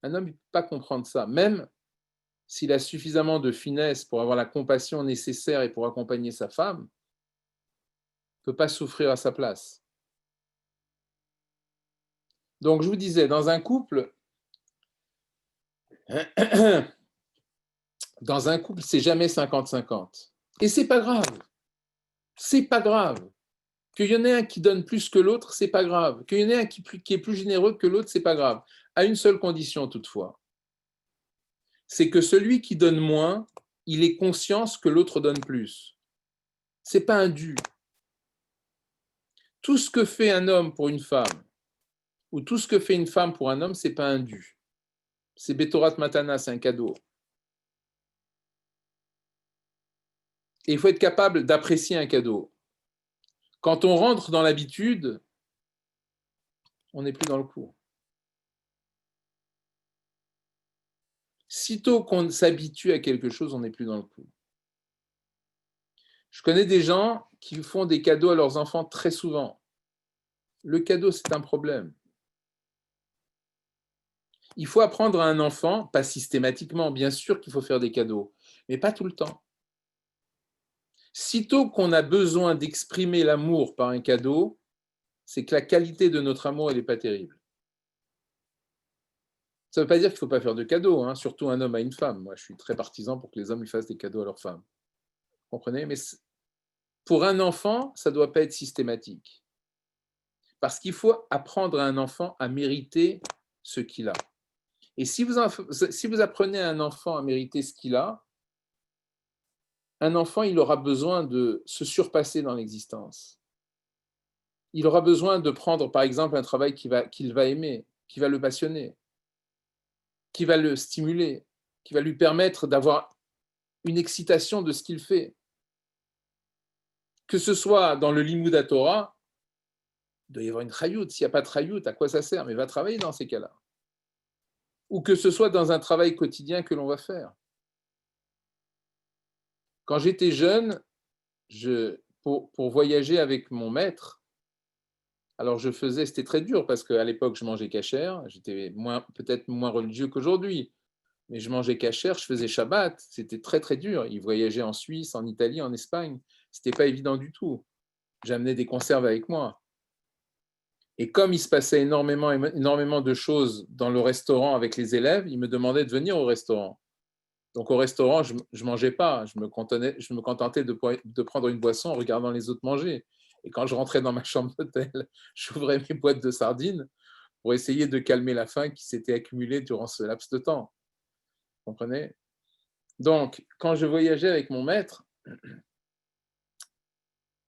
[SPEAKER 1] Un homme ne peut pas comprendre ça, même s'il a suffisamment de finesse pour avoir la compassion nécessaire et pour accompagner sa femme, ne peut pas souffrir à sa place. Donc je vous disais, dans un couple, c'est jamais 50-50. Et c'est pas grave. C'est pas grave. Qu'il y en ait un qui donne plus que l'autre, c'est pas grave. Qu'il y en ait un qui est plus généreux que l'autre, c'est pas grave. À une seule condition toutefois, c'est que celui qui donne moins, il ait conscience que l'autre donne plus. C'est pas un dû. Tout ce que fait un homme pour une femme, ou tout ce que fait une femme pour un homme, c'est pas un dû. C'est Betorat Matana, c'est un cadeau. Et il faut être capable d'apprécier un cadeau. Quand on rentre dans l'habitude, on n'est plus dans le coup. Sitôt qu'on s'habitue à quelque chose, on n'est plus dans le coup. Je connais des gens qui font des cadeaux à leurs enfants très souvent. Le cadeau, c'est un problème. Il faut apprendre à un enfant, pas systématiquement, bien sûr qu'il faut faire des cadeaux, mais pas tout le temps. Sitôt qu'on a besoin d'exprimer l'amour par un cadeau, c'est que la qualité de notre amour, elle n'est pas terrible. Ça ne veut pas dire qu'il ne faut pas faire de cadeaux, hein, surtout un homme à une femme. Moi, je suis très partisan pour que les hommes ils fassent des cadeaux à leurs femmes. Vous comprenez? Mais pour un enfant, ça ne doit pas être systématique. Parce qu'il faut apprendre à un enfant à mériter ce qu'il a. Et si vous apprenez à un enfant à mériter ce qu'il a, un enfant, il aura besoin de se surpasser dans l'existence. Il aura besoin de prendre, par exemple, un travail qu'il va aimer, qui va le passionner, qui va le stimuler, qui va lui permettre d'avoir une excitation de ce qu'il fait. Que ce soit dans le Limud Torah, il doit y avoir une chayout. S'il n'y a pas de chayout, à quoi ça sert? Mais va travailler dans ces cas-là. Ou que ce soit dans un travail quotidien que l'on va faire. Quand j'étais jeune, pour voyager avec mon maître, alors c'était très dur parce qu'à l'époque, je mangeais cachère, j'étais peut-être moins religieux qu'aujourd'hui, mais je mangeais cachère, je faisais Shabbat, c'était très très dur. Il voyageait en Suisse, en Italie, en Espagne, c'était pas évident du tout. J'amenais des conserves avec moi. Et comme il se passait énormément de choses dans le restaurant avec les élèves, ils me demandaient de venir au restaurant. Donc au restaurant, je ne mangeais pas, je me contentais de prendre une boisson en regardant les autres manger. Et quand je rentrais dans ma chambre d'hôtel, j'ouvrais mes boîtes de sardines pour essayer de calmer la faim qui s'était accumulée durant ce laps de temps. Vous comprenez? Donc, quand je voyageais avec mon maître,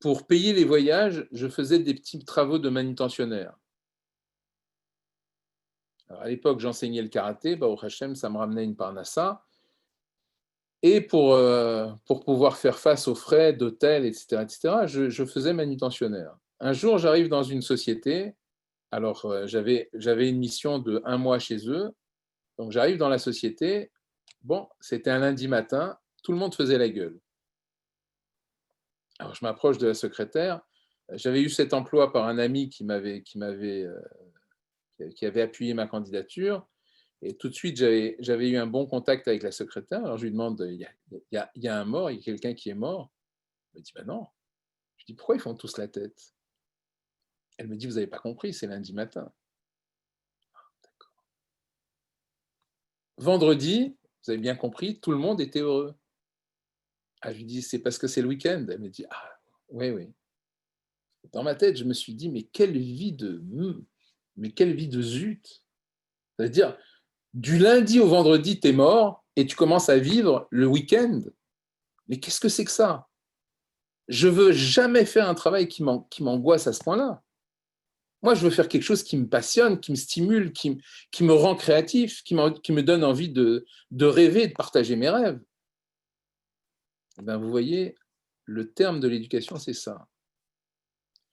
[SPEAKER 1] pour payer les voyages, je faisais des petits travaux de manutentionnaire. Alors, à l'époque, j'enseignais le karaté, au Hachem, ça me ramenait une parnassa. Et pour pouvoir faire face aux frais d'hôtel, etc., je faisais manutentionnaire. Un jour, j'arrive dans une société. Alors, j'avais une mission de 1 mois chez eux. Donc, j'arrive dans la société. Bon, c'était un lundi matin. Tout le monde faisait la gueule. Alors, je m'approche de la secrétaire. J'avais eu cet emploi par un ami qui avait appuyé ma candidature. Et tout de suite, j'avais eu un bon contact avec la secrétaire. Alors, je lui demande, il y a un mort, il y a quelqu'un qui est mort? Elle me dit, ben non. Je dis, pourquoi ils font tous la tête? Elle me dit, vous n'avez pas compris, c'est lundi matin. Vendredi, vous avez bien compris, tout le monde était heureux. Ah, je lui dis, c'est parce que c'est le week-end. Elle me dit, ah, oui, oui. Dans ma tête, je me suis dit, mais quelle vie de... Mais quelle vie de zut! C'est-à-dire, du lundi au vendredi, tu es mort et tu commences à vivre le week-end. Mais qu'est-ce que c'est que ça? Je veux jamais faire un travail qui m'angoisse à ce point-là. Moi, je veux faire quelque chose qui me passionne, qui me stimule, qui me rend créatif, qui me donne envie de rêver, de partager mes rêves. Eh bien, vous voyez, le terme de l'éducation, c'est ça.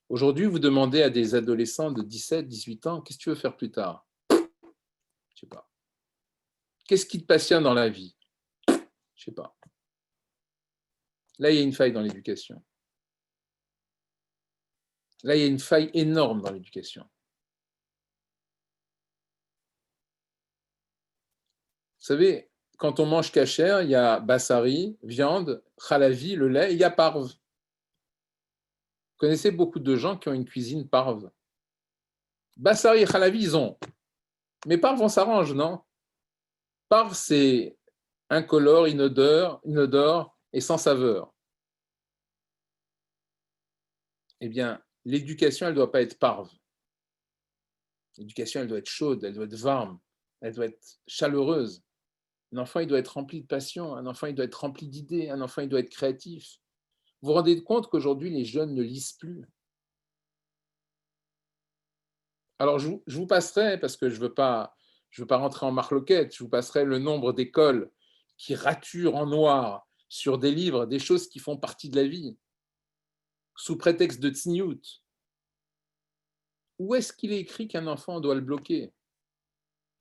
[SPEAKER 1] Aujourd'hui, vous demandez à des adolescents de 17, 18 ans, qu'est-ce que tu veux faire plus tard? Je ne sais pas. Qu'est-ce qui te passionne dans la vie? Je ne sais pas. Là, il y a une faille dans l'éducation. Là, il y a une faille énorme dans l'éducation. Vous savez, quand on mange kasher, il y a bassari, viande, khalavi, le lait, et il y a parve. Vous connaissez beaucoup de gens qui ont une cuisine parve. Bassari et khalavi, ils ont. Mais parve, on s'arrange, non? Parve, c'est incolore, inodore et sans saveur. Eh bien, l'éducation, elle ne doit pas être parve. L'éducation, elle doit être chaude, elle doit être varme, elle doit être chaleureuse. Un enfant, il doit être rempli de passion, un enfant, il doit être rempli d'idées, un enfant, il doit être créatif. Vous vous rendez compte qu'aujourd'hui, les jeunes ne lisent plus? Alors, je vous passerai, parce que je ne veux pas rentrer en marloquette, je vous passerai le nombre d'écoles qui raturent en noir sur des livres, des choses qui font partie de la vie, sous prétexte de tsniout. Où est-ce qu'il est écrit qu'un enfant doit le bloquer?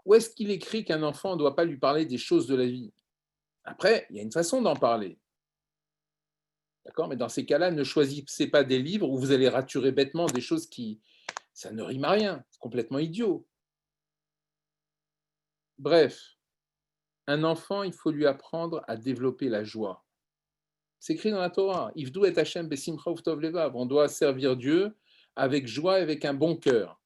[SPEAKER 1] Où est-ce qu'il est écrit qu'un enfant ne doit pas lui parler des choses de la vie? Après, il y a une façon d'en parler. D'accord? Mais dans ces cas-là, ne choisissez pas des livres où vous allez raturer bêtement des choses qui, ça ne rime à rien, c'est complètement idiot. Bref, un enfant, il faut lui apprendre à développer la joie. C'est écrit dans la Torah. Ivdu et Hashem besimcha uftov levav. On doit servir Dieu avec joie et avec un bon cœur.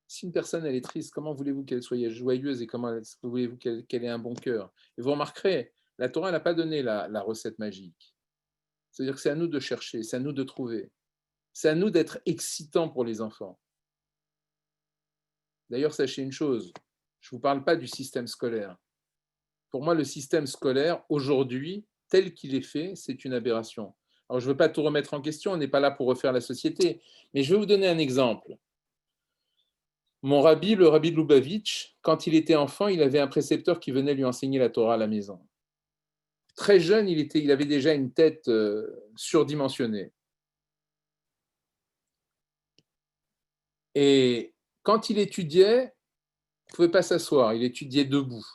[SPEAKER 1] Si une personne elle est triste, comment voulez-vous qu'elle soit joyeuse et comment voulez-vous qu'elle ait un bon cœur? Et vous remarquerez, la Torah n'a pas donné la recette magique. C'est-à-dire que c'est à nous de chercher, c'est à nous de trouver. C'est à nous d'être excitants pour les enfants. D'ailleurs, sachez une chose, je ne vous parle pas du système scolaire. Pour moi, le système scolaire, aujourd'hui, tel qu'il est fait, c'est une aberration. Alors, je ne veux pas tout remettre en question, on n'est pas là pour refaire la société, mais je vais vous donner un exemple. Mon rabbi, le rabbi de Lubavitch, quand il était enfant, il avait un précepteur qui venait lui enseigner la Torah à la maison. Très jeune, il avait déjà une tête surdimensionnée. Et quand il étudiait, il ne pouvait pas s'asseoir, il étudiait debout.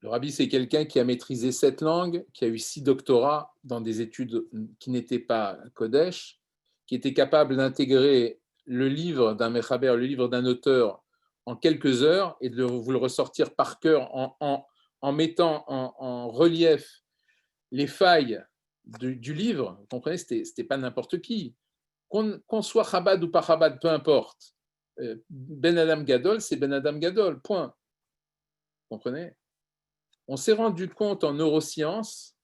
[SPEAKER 1] Le rabbi, c'est quelqu'un qui a maîtrisé 7 langues, qui a eu 6 doctorats dans des études qui n'étaient pas Kodesh, qui était capable d'intégrer le livre d'un Mechaber, le livre d'un auteur, en quelques heures et de vous le ressortir par cœur en mettant en relief les failles du livre. Vous comprenez, c'était pas n'importe qui. Qu'on soit Chabad ou pas Chabad, peu importe. Ben Adam Gadol, c'est Ben Adam Gadol, point. Vous comprenez? On s'est rendu compte en neurosciences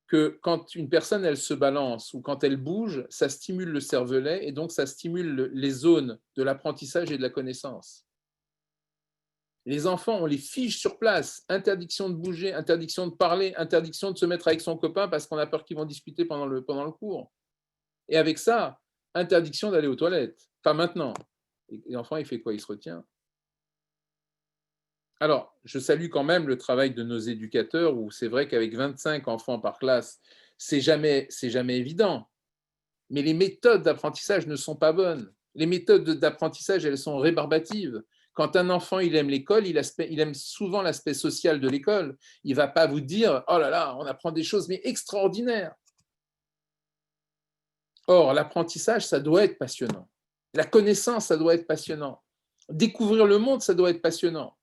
[SPEAKER 1] que quand une personne elle se balance ou quand elle bouge, ça stimule le cervelet et donc ça stimule les zones de l'apprentissage et de la connaissance. Les enfants, on les fige sur place. Interdiction de bouger, interdiction de parler, interdiction de se mettre avec son copain parce qu'on a peur qu'ils vont discuter pendant le cours. Et avec ça, interdiction d'aller aux toilettes. Pas maintenant. Et l'enfant, il fait quoi? Il se retient. Alors, je salue quand même le travail de nos éducateurs, où c'est vrai qu'avec 25 enfants par classe, c'est jamais évident. Mais les méthodes d'apprentissage ne sont pas bonnes. Les méthodes d'apprentissage, elles sont rébarbatives. Quand un enfant, il aime l'école, il aime souvent l'aspect social de l'école. Il ne va pas vous dire, oh là là, on apprend des choses, mais extraordinaires. Or, l'apprentissage, ça doit être passionnant. La connaissance, ça doit être passionnant. Découvrir le monde, ça doit être passionnant.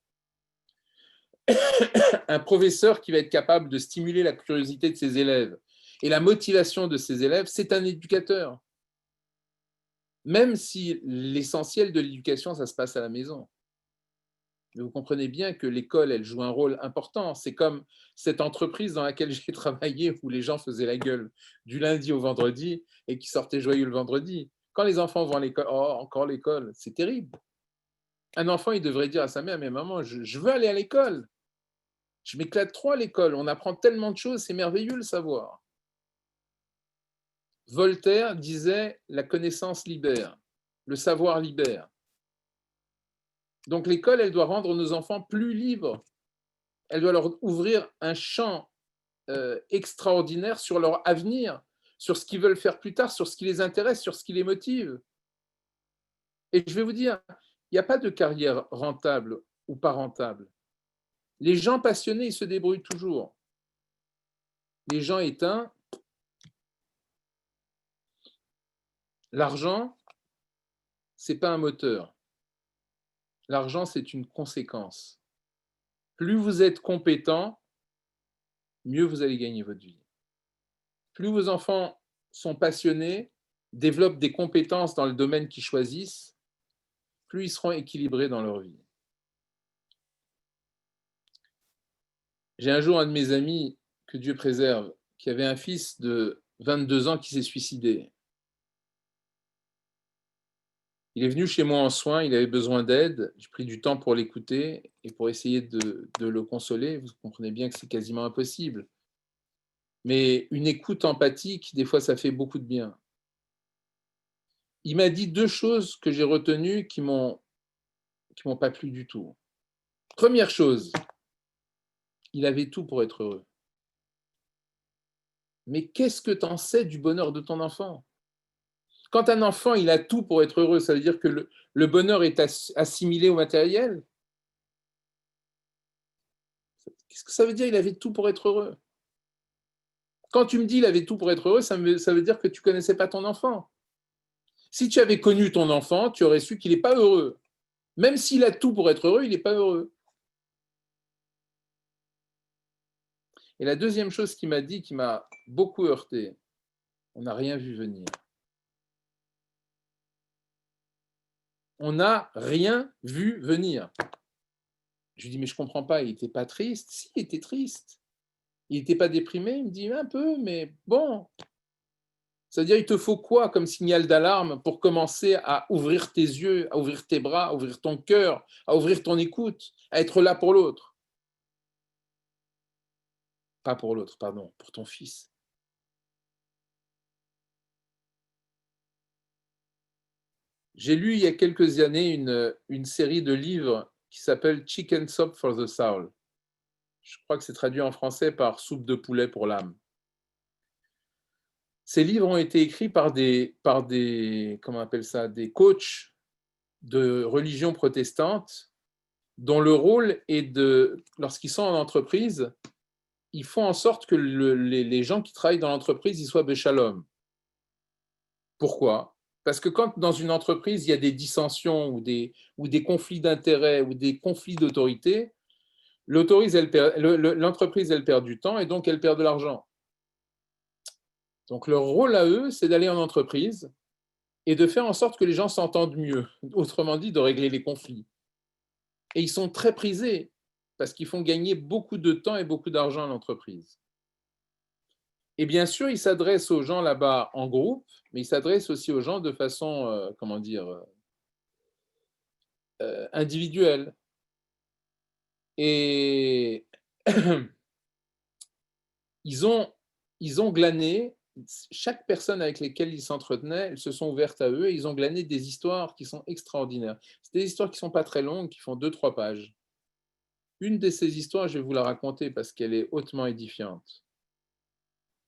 [SPEAKER 1] Un professeur qui va être capable de stimuler la curiosité de ses élèves et la motivation de ses élèves, c'est un éducateur. Même si l'essentiel de l'éducation, ça se passe à la maison. Mais vous comprenez bien que l'école, elle joue un rôle important. C'est comme cette entreprise dans laquelle j'ai travaillé où les gens faisaient la gueule du lundi au vendredi et qui sortaient joyeux le vendredi. Quand les enfants vont à l'école, oh, encore l'école, c'est terrible. Un enfant, il devrait dire à sa mère, mais maman, je veux aller à l'école. Je m'éclate trop à l'école. On apprend tellement de choses, c'est merveilleux le savoir. Voltaire disait, la connaissance libère, le savoir libère. Donc l'école, elle doit rendre nos enfants plus libres. Elle doit leur ouvrir un champ extraordinaire sur leur avenir, sur ce qu'ils veulent faire plus tard, sur ce qui les intéresse, sur ce qui les motive. Et je vais vous dire, il n'y a pas de carrière rentable ou pas rentable. Les gens passionnés, ils se débrouillent toujours. Les gens éteints, l'argent, ce n'est pas un moteur. L'argent, c'est une conséquence. Plus vous êtes compétent, mieux vous allez gagner votre vie. Plus vos enfants sont passionnés, développent des compétences dans le domaine qu'ils choisissent, plus ils seront équilibrés dans leur vie. J'ai un jour un de mes amis, que Dieu préserve, qui avait un fils de 22 ans qui s'est suicidé. Il est venu chez moi en soins, il avait besoin d'aide, j'ai pris du temps pour l'écouter et pour essayer de le consoler. Vous comprenez bien que c'est quasiment impossible. Mais une écoute empathique, des fois, ça fait beaucoup de bien. Il m'a dit 2 choses que j'ai retenues qui m'ont pas plu du tout. Première chose, il avait tout pour être heureux. Mais qu'est-ce que tu en sais du bonheur de ton enfant? Quand un enfant, il a tout pour être heureux, ça veut dire que le bonheur est assimilé au matériel? Qu'est-ce que ça veut dire, il avait tout pour être heureux? Quand tu me dis il avait tout pour être heureux, ça veut dire que tu ne connaissais pas ton enfant. Si tu avais connu ton enfant, tu aurais su qu'il n'est pas heureux. Même s'il a tout pour être heureux, il n'est pas heureux. Et la deuxième chose qu'il m'a dit, qui m'a beaucoup heurté, on n'a rien vu venir. On n'a rien vu venir. Je lui dis, mais je ne comprends pas, il n'était pas triste? Si, il était triste. Il n'était pas déprimé? Il me dit, un peu, mais bon. C'est-à-dire, il te faut quoi comme signal d'alarme pour commencer à ouvrir tes yeux, à ouvrir tes bras, à ouvrir ton cœur, à ouvrir ton écoute, à être là pour l'autre? Pas pour l'autre, pardon, pour ton fils. J'ai lu il y a quelques années une série de livres qui s'appelle Chicken Soup for the Soul. Je crois que c'est traduit en français par Soupe de poulet pour l'âme. Ces livres ont été écrits par des comment on appelle ça, des coachs de religion protestante dont le rôle est de, lorsqu'ils sont en entreprise, ils font en sorte que les gens qui travaillent dans l'entreprise, ils soient béchalom. Pourquoi? Parce que quand dans une entreprise, il y a des dissensions ou des conflits d'intérêts ou des conflits d'autorité, l'entreprise, elle perd du temps et donc elle perd de l'argent. Donc leur rôle à eux, c'est d'aller en entreprise et de faire en sorte que les gens s'entendent mieux. Autrement dit, de régler les conflits. Et ils sont très prisés parce qu'ils font gagner beaucoup de temps et beaucoup d'argent à l'entreprise. Et bien sûr, ils s'adressent aux gens là-bas en groupe, mais ils s'adressent aussi aux gens de façon, comment dire, individuelle. Et ils ont, ils ont glané, chaque personne avec laquelle ils s'entretenaient, elles se sont ouvertes à eux et ils ont glané des histoires qui sont extraordinaires. C'est des histoires qui ne sont pas très longues, qui font 2-3 pages. Une de ces histoires, je vais vous la raconter parce qu'elle est hautement édifiante.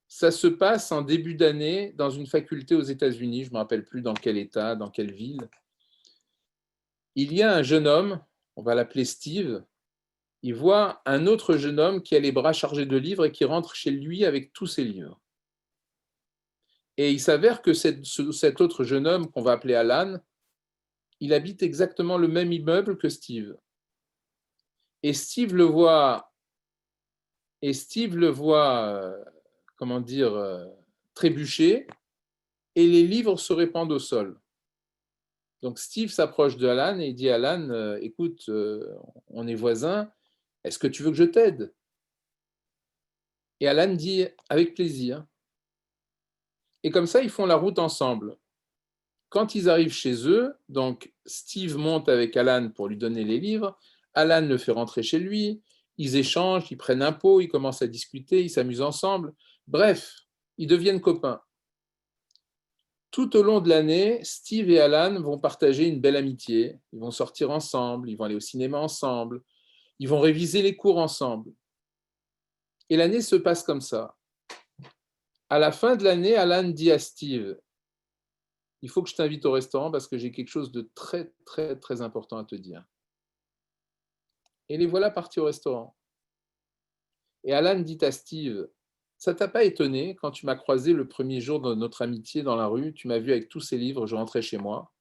[SPEAKER 1] Ça se passe en début d'année dans une faculté aux États-Unis, je ne me rappelle plus dans quel état, dans quelle ville. Il y a un jeune homme, on va l'appeler Steve, il voit un autre jeune homme qui a les bras chargés de livres et qui rentre chez lui avec tous ses livres. Et il s'avère que cet autre jeune homme, qu'on va appeler Alan, il habite exactement le même immeuble que Steve. Et Steve le voit, comment dire, trébucher, et les livres se répandent au sol. Donc Steve s'approche de Alan et il dit à Alan, écoute, on est voisins, est-ce que tu veux que je t'aide? Et Alan dit, avec plaisir. Et comme ça, ils font la route ensemble. Quand ils arrivent chez eux, donc Steve monte avec Alan pour lui donner les livres, Alan le fait rentrer chez lui, ils échangent, ils prennent un pot, ils commencent à discuter, ils s'amusent ensemble. Bref, ils deviennent copains. Tout au long de l'année, Steve et Alan vont partager une belle amitié. Ils vont sortir ensemble, ils vont aller au cinéma ensemble, ils vont réviser les cours ensemble. Et l'année se passe comme ça. À la fin de l'année, Alan dit à Steve, il faut que je t'invite au restaurant parce que j'ai quelque chose de très, très, très important à te dire. Et les voilà partis au restaurant. Et Alan dit à Steve, ça t'a pas étonné quand tu m'as croisé le premier jour de notre amitié dans la rue, tu m'as vu avec tous ces livres, je rentrais chez moi.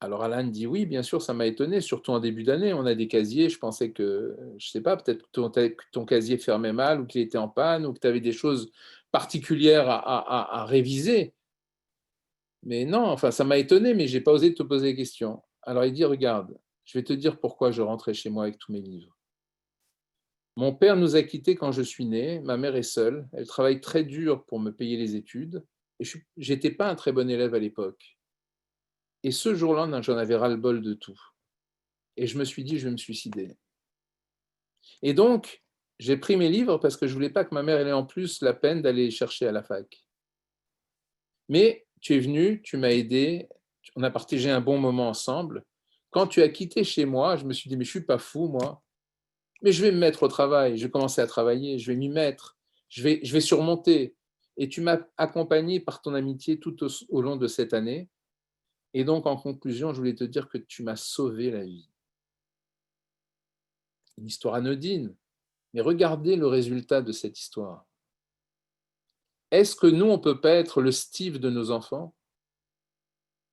[SPEAKER 1] Alors Alan dit oui, bien sûr, ça m'a étonné, surtout en début d'année. On a des casiers, je pensais que, je sais pas, peut-être que ton casier fermait mal ou qu'il était en panne ou que tu avais des choses particulières à réviser. Mais non, enfin, ça m'a étonné, mais j'ai pas osé te poser des questions. Alors il dit, regarde, je vais te dire pourquoi je rentrais chez moi avec tous mes livres. Mon père nous a quittés quand je suis né, ma mère est seule, elle travaille très dur pour me payer les études, et je n'étais pas un très bon élève à l'époque. Et ce jour-là, j'en avais ras-le-bol de tout. Et je me suis dit, je vais me suicider. Et donc, j'ai pris mes livres parce que je voulais pas que ma mère ait en plus la peine d'aller les chercher à la fac. Mais tu es venu, tu m'as aidé, on a partagé un bon moment ensemble. Quand tu as quitté chez moi, je me suis dit, mais je suis pas fou, moi. Mais je vais me mettre au travail, je vais commencer à travailler, je vais m'y mettre, je vais surmonter. Et tu m'as accompagné par ton amitié tout au long de cette année. Et donc, en conclusion, je voulais te dire que tu m'as sauvé la vie. Une histoire anodine, mais regardez le résultat de cette histoire. Est-ce que nous, on ne peut pas être le Steve de nos enfants?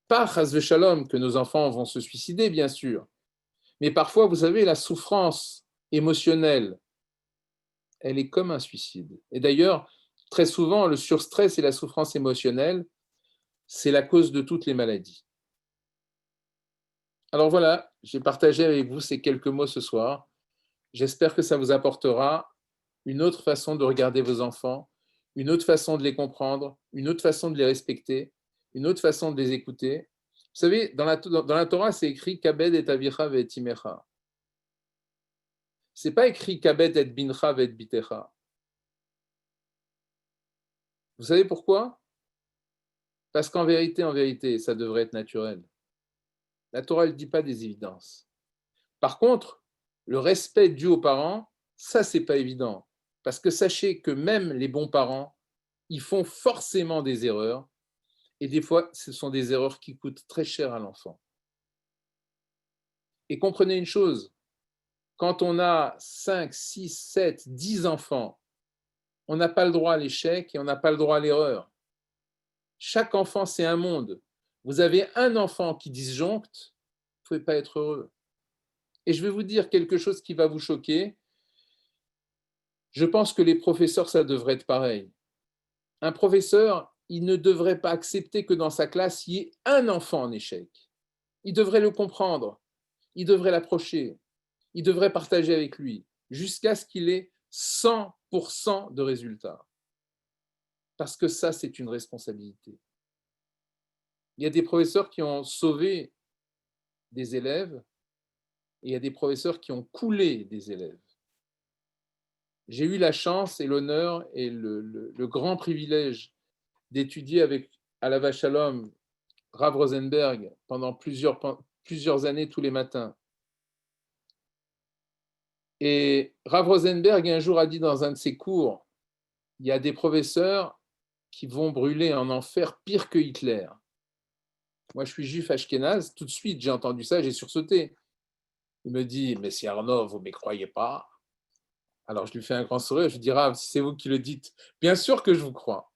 [SPEAKER 1] Pas chas v'shalom que nos enfants vont se suicider, bien sûr. Mais parfois, vous savez, la souffrance émotionnelle, elle est comme un suicide. Et d'ailleurs, très souvent, le surstress et la souffrance émotionnelle, c'est la cause de toutes les maladies. Alors voilà, j'ai partagé avec vous ces quelques mots ce soir. J'espère que ça vous apportera une autre façon de regarder vos enfants, une autre façon de les comprendre, une autre façon de les respecter, une autre façon de les écouter. Vous savez, dans la Torah, c'est écrit Kabed et avicha ve'et imecha. C'est pas écrit Kabed et bincha ve'et bitecha. Vous savez pourquoi? Parce qu'en vérité, ça devrait être naturel. La Torah ne dit pas des évidences. Par contre, le respect dû aux parents, ça, c'est pas évident. Parce que sachez que même les bons parents, ils font forcément des erreurs. Et des fois, ce sont des erreurs qui coûtent très cher à l'enfant. Et comprenez une chose, quand on a 5, 6, 7, 10 enfants, on n'a pas le droit à l'échec et on n'a pas le droit à l'erreur. Chaque enfant, c'est un monde. Vous avez un enfant qui disjoncte, vous ne pouvez pas être heureux. Et je vais vous dire quelque chose qui va vous choquer. Je pense que les professeurs, ça devrait être pareil. Un professeur, il ne devrait pas accepter que dans sa classe, il y ait un enfant en échec. Il devrait le comprendre, il devrait l'approcher, il devrait partager avec lui jusqu'à ce qu'il ait 100% de résultats. Parce que ça, c'est une responsabilité. Il y a des professeurs qui ont sauvé des élèves et il y a des professeurs qui ont coulé des élèves. J'ai eu la chance et l'honneur et le grand privilège d'étudier avec Alav Shalom, Rav Rosenberg, pendant plusieurs années tous les matins. Et Rav Rosenberg, un jour, a dit dans un de ses cours, il y a des professeurs qui vont brûler en enfer pire que Hitler. Moi, je suis juif ashkénaze, tout de suite, j'ai entendu ça, j'ai sursauté. Il me dit, mais si Arnaud, vous ne me croyez pas? Alors, je lui fais un grand sourire, je lui dis, Rav, si c'est vous qui le dites, bien sûr que je vous crois.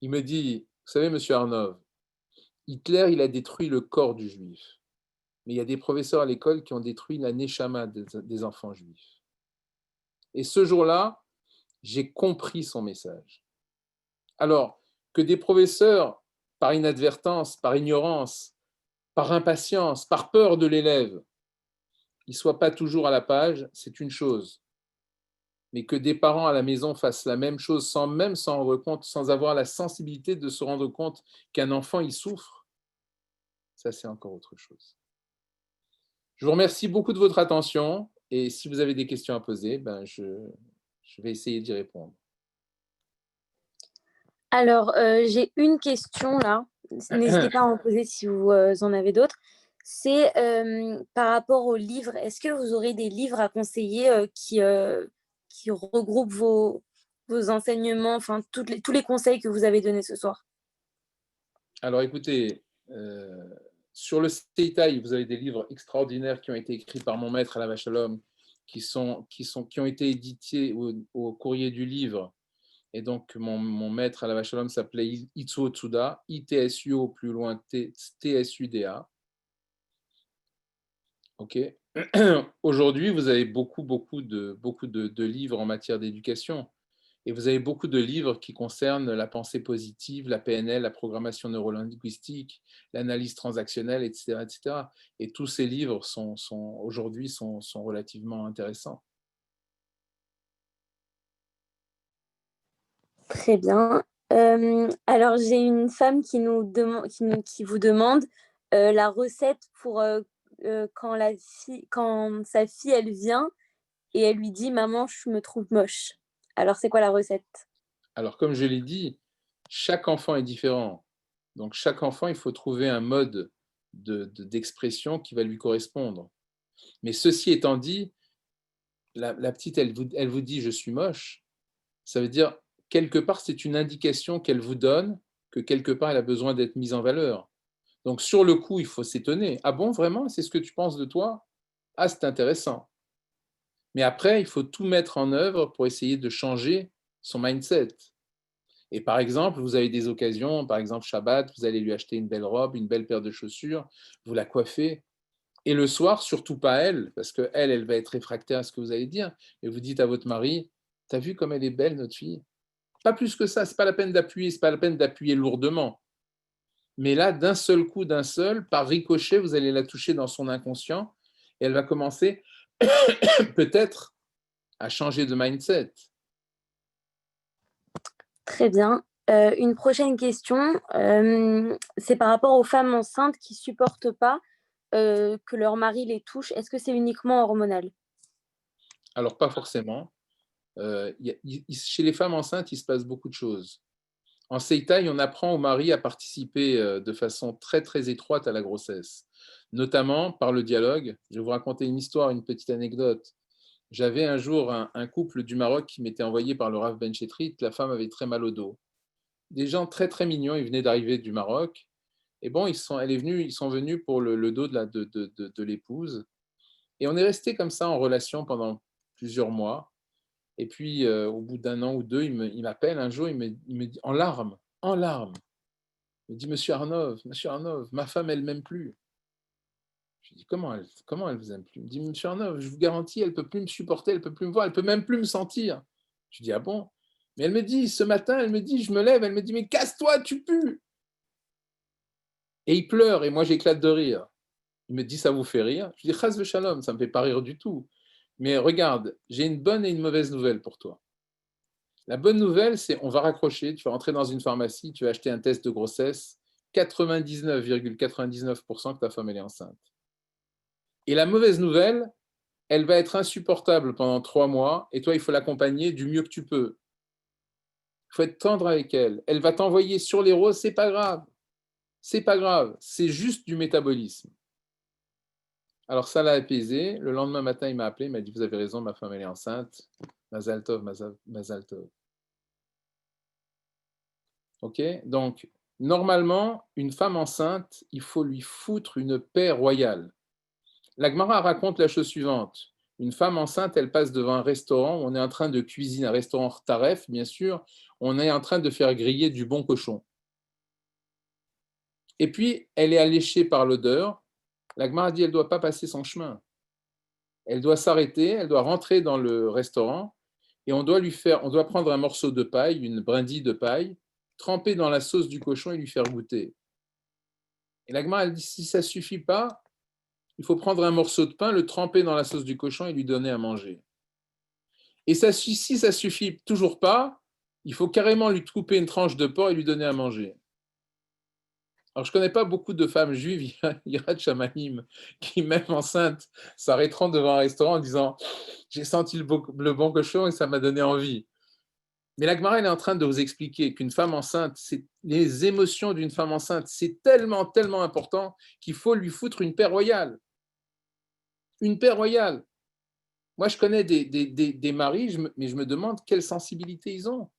[SPEAKER 1] Il me dit, vous savez, monsieur Arnaud, Hitler, il a détruit le corps du juif. Mais il y a des professeurs à l'école qui ont détruit la neshama des enfants juifs. Et ce jour-là, j'ai compris son message. Alors, que des professeurs par inadvertance, par ignorance, par impatience, par peur de l'élève, il ne soit pas toujours à la page, c'est une chose. Mais que des parents à la maison fassent la même chose sans même s'en rendre compte, sans avoir la sensibilité de se rendre compte qu'un enfant, il souffre, ça, c'est encore autre chose. Je vous remercie beaucoup de votre attention et si vous avez des questions à poser, je vais essayer d'y répondre.
[SPEAKER 2] Alors, j'ai une question là. N'hésitez pas à en poser si vous en avez d'autres. C'est par rapport aux livres. Est-ce que vous aurez des livres à conseiller qui regroupent vos enseignements, enfin tous les conseils que vous avez donnés ce soir?
[SPEAKER 1] Alors écoutez, sur le Seitai, vous avez des livres extraordinaires qui ont été écrits par mon maître à la Vache à l'Homme, qui ont été édités au courrier du livre. Et donc, mon maître à la Vache à l'Homme s'appelait Itsuo Tsuda, I-T-S-U-O plus loin T-S-U-D-A. Ok. Aujourd'hui, vous avez beaucoup de livres en matière d'éducation. Et vous avez beaucoup de livres qui concernent la pensée positive, la PNL, la programmation neurolinguistique, l'analyse transactionnelle, etc., etc. Et tous ces livres aujourd'hui sont relativement intéressants.
[SPEAKER 2] Très bien. Alors, j'ai une femme qui vous demande la recette pour quand sa fille, elle vient et elle lui dit, Maman, je me trouve moche. Alors, c'est quoi la recette?
[SPEAKER 1] Alors, comme je l'ai dit, chaque enfant est différent. Donc, chaque enfant, il faut trouver un mode d'expression qui va lui correspondre. Mais ceci étant dit, la petite, elle vous dit « je suis moche », ça veut dire, quelque part, c'est une indication qu'elle vous donne que quelque part, elle a besoin d'être mise en valeur. Donc, sur le coup, il faut s'étonner. Ah bon, vraiment? C'est ce que tu penses de toi? Ah, c'est intéressant. Mais après, il faut tout mettre en œuvre pour essayer de changer son mindset. Et par exemple, vous avez des occasions, par exemple Shabbat, vous allez lui acheter une belle robe, une belle paire de chaussures, vous la coiffez. Et le soir, surtout pas elle, parce qu'elle, elle va être réfractaire à ce que vous allez dire. Et vous dites à votre mari, t'as vu comme elle est belle, notre fille? Pas plus que ça, c'est pas la peine d'appuyer, c'est pas la peine d'appuyer lourdement. Mais là, d'un seul coup, par ricochet, vous allez la toucher dans son inconscient et elle va commencer peut-être à changer de mindset.
[SPEAKER 2] Très bien. Une prochaine question, c'est par rapport aux femmes enceintes qui supportent pas que leur mari les touche. Est-ce que c'est uniquement hormonal?
[SPEAKER 1] Alors, pas forcément. Chez les femmes enceintes, il se passe beaucoup de choses. En Seitai, on apprend au mari à participer de façon très très étroite à la grossesse, notamment par le dialogue. Je vais vous raconter une histoire, une petite anecdote. J'avais un jour un couple du Maroc qui m'était envoyé par le Rav Ben Chetrit. La femme avait très mal au dos. Des gens très très mignons, ils venaient d'arriver du Maroc. Et bon, ils sont venus pour le dos de l'épouse. Et on est resté comme ça en relation pendant plusieurs mois. Et puis, au bout d'un an ou deux, il m'appelle un jour, il me dit en larmes, il me dit, Monsieur Arnov, ma femme, elle m'aime plus. Je lui dis, comment elle vous aime plus? Il me dit, Monsieur Arnov, je vous garantis, elle peut plus me supporter, elle peut plus me voir, elle peut même plus me sentir. Je lui dis, ah bon? Mais elle me dit, ce matin, elle me dit, je me lève, elle me dit, mais casse-toi, tu pues. Et il pleure, et moi, j'éclate de rire. Il me dit, ça vous fait rire? Je lui dis, chas shalom, ça me fait pas rire du tout. Mais regarde, j'ai une bonne et une mauvaise nouvelle pour toi. La bonne nouvelle, c'est on va raccrocher, tu vas rentrer dans une pharmacie, tu vas acheter un test de grossesse, 99,99% que ta femme elle est enceinte. Et la mauvaise nouvelle, elle va être insupportable pendant 3 mois et toi, il faut l'accompagner du mieux que tu peux. Il faut être tendre avec elle. Elle va t'envoyer sur les roses, c'est pas grave. C'est pas grave, c'est juste du métabolisme. Alors ça l'a apaisé. Le lendemain matin, il m'a appelé, il m'a dit, vous avez raison, ma femme elle est enceinte. Mazal tov, mazal tov. Ok, donc normalement, une femme enceinte, il faut lui foutre une paix royale. La Gemara raconte la chose suivante. Une femme enceinte, elle passe devant un restaurant, on est en train de cuisiner, un restaurant taref, bien sûr, on est en train de faire griller du bon cochon. Et puis, elle est alléchée par l'odeur. La Gemara dit, elle ne doit pas passer son chemin. Elle doit s'arrêter, elle doit rentrer dans le restaurant et on doit prendre un morceau de paille, une brindille de paille, et on doit lui faire griller du bon cochon. Et puis, elle est alléchée par l'odeur. La Gemara dit, elle ne doit pas passer son chemin. Elle doit s'arrêter, elle doit rentrer dans le restaurant et on doit lui faire, on doit prendre un morceau de paille, une brindille de paille, et on doit lui faire griller du bon cochon. tremper dans la sauce du cochon et lui faire goûter. Et la Gemara, elle dit, si ça ne suffit pas, il faut prendre un morceau de pain, le tremper dans la sauce du cochon et lui donner à manger. Et ça, si ça ne suffit toujours pas, il faut carrément lui couper une tranche de porc et lui donner à manger. Alors, je ne connais pas beaucoup de femmes juives, Yirat Shamanim, qui, même enceintes, s'arrêteront devant un restaurant en disant « J'ai senti le bon cochon et ça m'a donné envie ». Mais la Gemara, elle est en train de vous expliquer qu'une femme enceinte, les émotions d'une femme enceinte, c'est tellement, tellement important qu'il faut lui foutre une paix royale. Une paix royale. Moi, je connais des maris, mais je me demande quelle sensibilité ils ont.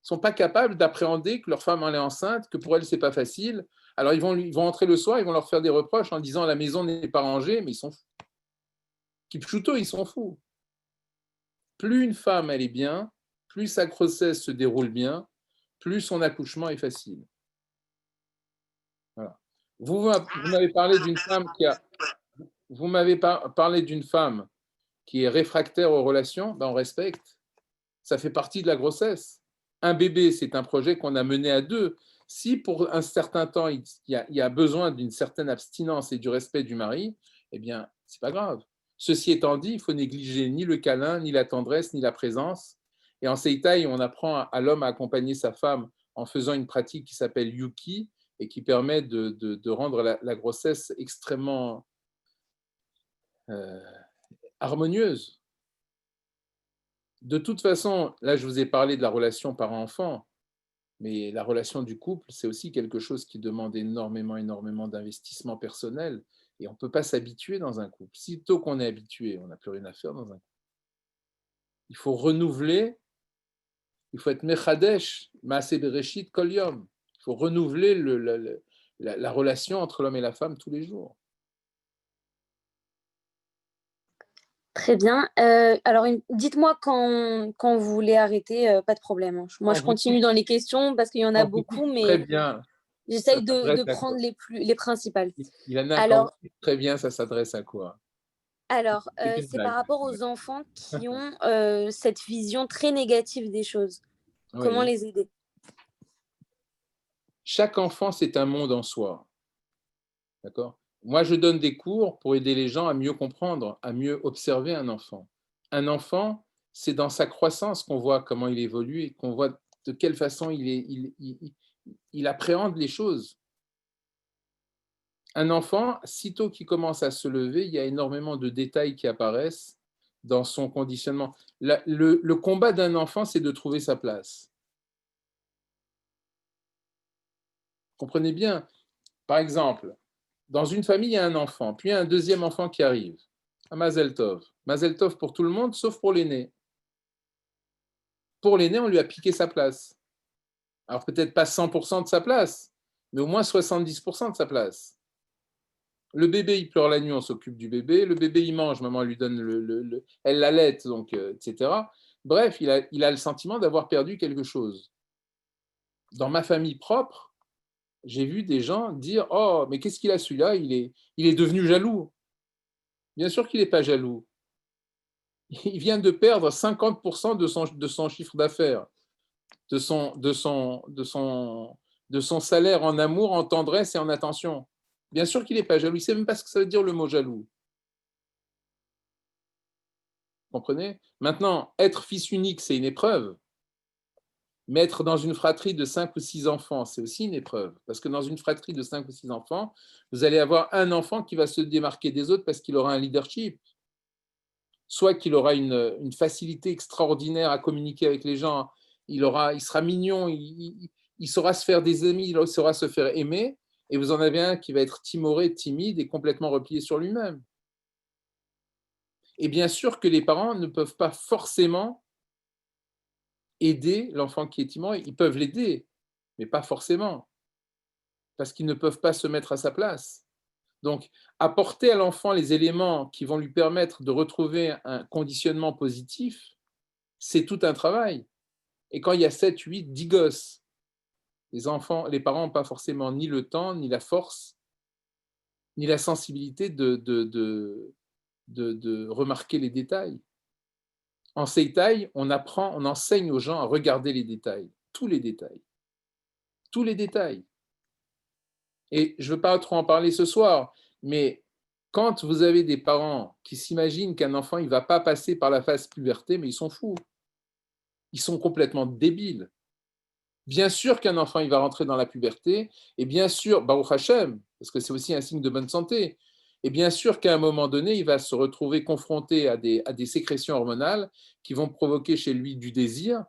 [SPEAKER 1] Ils ne sont pas capables d'appréhender que leur femme elle est enceinte, que pour elle, ce n'est pas facile. Alors, ils vont entrer le soir, ils vont leur faire des reproches en disant « la maison n'est pas rangée », mais ils sont fous. Kipchuto, ils sont fous. Plus une femme, elle est bien, plus sa grossesse se déroule bien, plus son accouchement est facile. Voilà. Vous m'avez parlé d'une femme vous m'avez parlé d'une femme qui est réfractaire aux relations, ben on respecte. Ça fait partie de la grossesse. Un bébé, c'est un projet qu'on a mené à deux. Si pour un certain temps, il y a besoin d'une certaine abstinence et du respect du mari, eh bien, c'est pas grave. Ceci étant dit, il faut négliger ni le câlin, ni la tendresse, ni la présence. Et en Seitai, on apprend à l'homme à accompagner sa femme en faisant une pratique qui s'appelle Yuki et qui permet de rendre la grossesse extrêmement harmonieuse. De toute façon, là, je vous ai parlé de la relation parent-enfant, mais la relation du couple, c'est aussi quelque chose qui demande énormément, énormément d'investissement personnel. Et on ne peut pas s'habituer dans un couple. Sitôt qu'on est habitué, on n'a plus rien à faire dans un couple. Il faut renouveler, il faut être mechadesh, maaseh bereshit kol yom. Il faut renouveler la relation entre l'homme et la femme tous les jours.
[SPEAKER 2] Très bien. Alors, dites-moi quand vous voulez arrêter, pas de problème, hein. Moi, je continue dans les questions parce qu'il y en a beaucoup,
[SPEAKER 1] Très
[SPEAKER 2] mais
[SPEAKER 1] bien.
[SPEAKER 2] j'essaye de prendre les principales.
[SPEAKER 1] Il en a
[SPEAKER 2] Alors,
[SPEAKER 1] très bien, ça s'adresse à quoi?
[SPEAKER 2] Alors, c'est par rapport aux enfants qui ont cette vision très négative des choses. Comment
[SPEAKER 1] Oui.
[SPEAKER 2] les aider?
[SPEAKER 1] Chaque enfant, c'est un monde en soi. D'accord? Moi, je donne des cours pour aider les gens à mieux comprendre, à mieux observer un enfant. Un enfant, c'est dans sa croissance qu'on voit comment il évolue et qu'on voit de quelle façon il appréhende les choses. Un enfant, sitôt qu'il commence à se lever, il y a énormément de détails qui apparaissent dans son conditionnement. Le combat d'un enfant, c'est de trouver sa place. Comprenez bien. Par exemple, dans une famille, il y a un enfant, puis il y a un deuxième enfant qui arrive. Un Mazel Tov. Mazel Tov pour tout le monde, sauf pour l'aîné. Pour l'aîné, on lui a piqué sa place. Alors peut-être pas 100% de sa place, mais au moins 70% de sa place. Le bébé, il pleure la nuit, on s'occupe du bébé. Le bébé, il mange, maman lui donne elle l'allaite, donc, etc. Bref, il a le sentiment d'avoir perdu quelque chose. Dans ma famille propre, j'ai vu des gens dire « Oh, mais qu'est-ce qu'il a celui-là, il est devenu jaloux. » Bien sûr qu'il n'est pas jaloux. Il vient de perdre 50% de son chiffre d'affaires, de son salaire en amour, en tendresse et en attention. Bien sûr qu'il n'est pas jaloux. Il ne sait même pas ce que ça veut dire le mot jaloux. Vous comprenez? Maintenant, être fils unique, c'est une épreuve. Mais être dans une fratrie de 5 ou 6 enfants, c'est aussi une épreuve. Parce que dans une fratrie de 5 ou 6 enfants, vous allez avoir un enfant qui va se démarquer des autres parce qu'il aura un leadership. Soit qu'il aura une facilité extraordinaire à communiquer avec les gens, il sera mignon, il saura se faire des amis, il saura se faire aimer, et vous en avez un qui va être timoré, timide et complètement replié sur lui-même. Et bien sûr que les parents ne peuvent pas forcément aider l'enfant qui est timoré. Ils peuvent l'aider, mais pas forcément, parce qu'ils ne peuvent pas se mettre à sa place. Donc, apporter à l'enfant les éléments qui vont lui permettre de retrouver un conditionnement positif, c'est tout un travail. Et quand il y a 7, 8, 10 gosses, les parents n'ont pas forcément ni le temps, ni la force, ni la sensibilité de remarquer les détails. En Seitai, on enseigne aux gens à regarder les détails, tous les détails. tous les détails. Et je ne veux pas trop en parler ce soir, mais quand vous avez des parents qui s'imaginent qu'un enfant il ne va pas passer par la phase puberté, mais ils sont fous. Ils sont complètement débiles. Bien sûr qu'un enfant il va rentrer dans la puberté, et bien sûr, Baruch Hashem, parce que c'est aussi un signe de bonne santé, et bien sûr qu'à un moment donné, il va se retrouver confronté à des sécrétions hormonales qui vont provoquer chez lui du désir,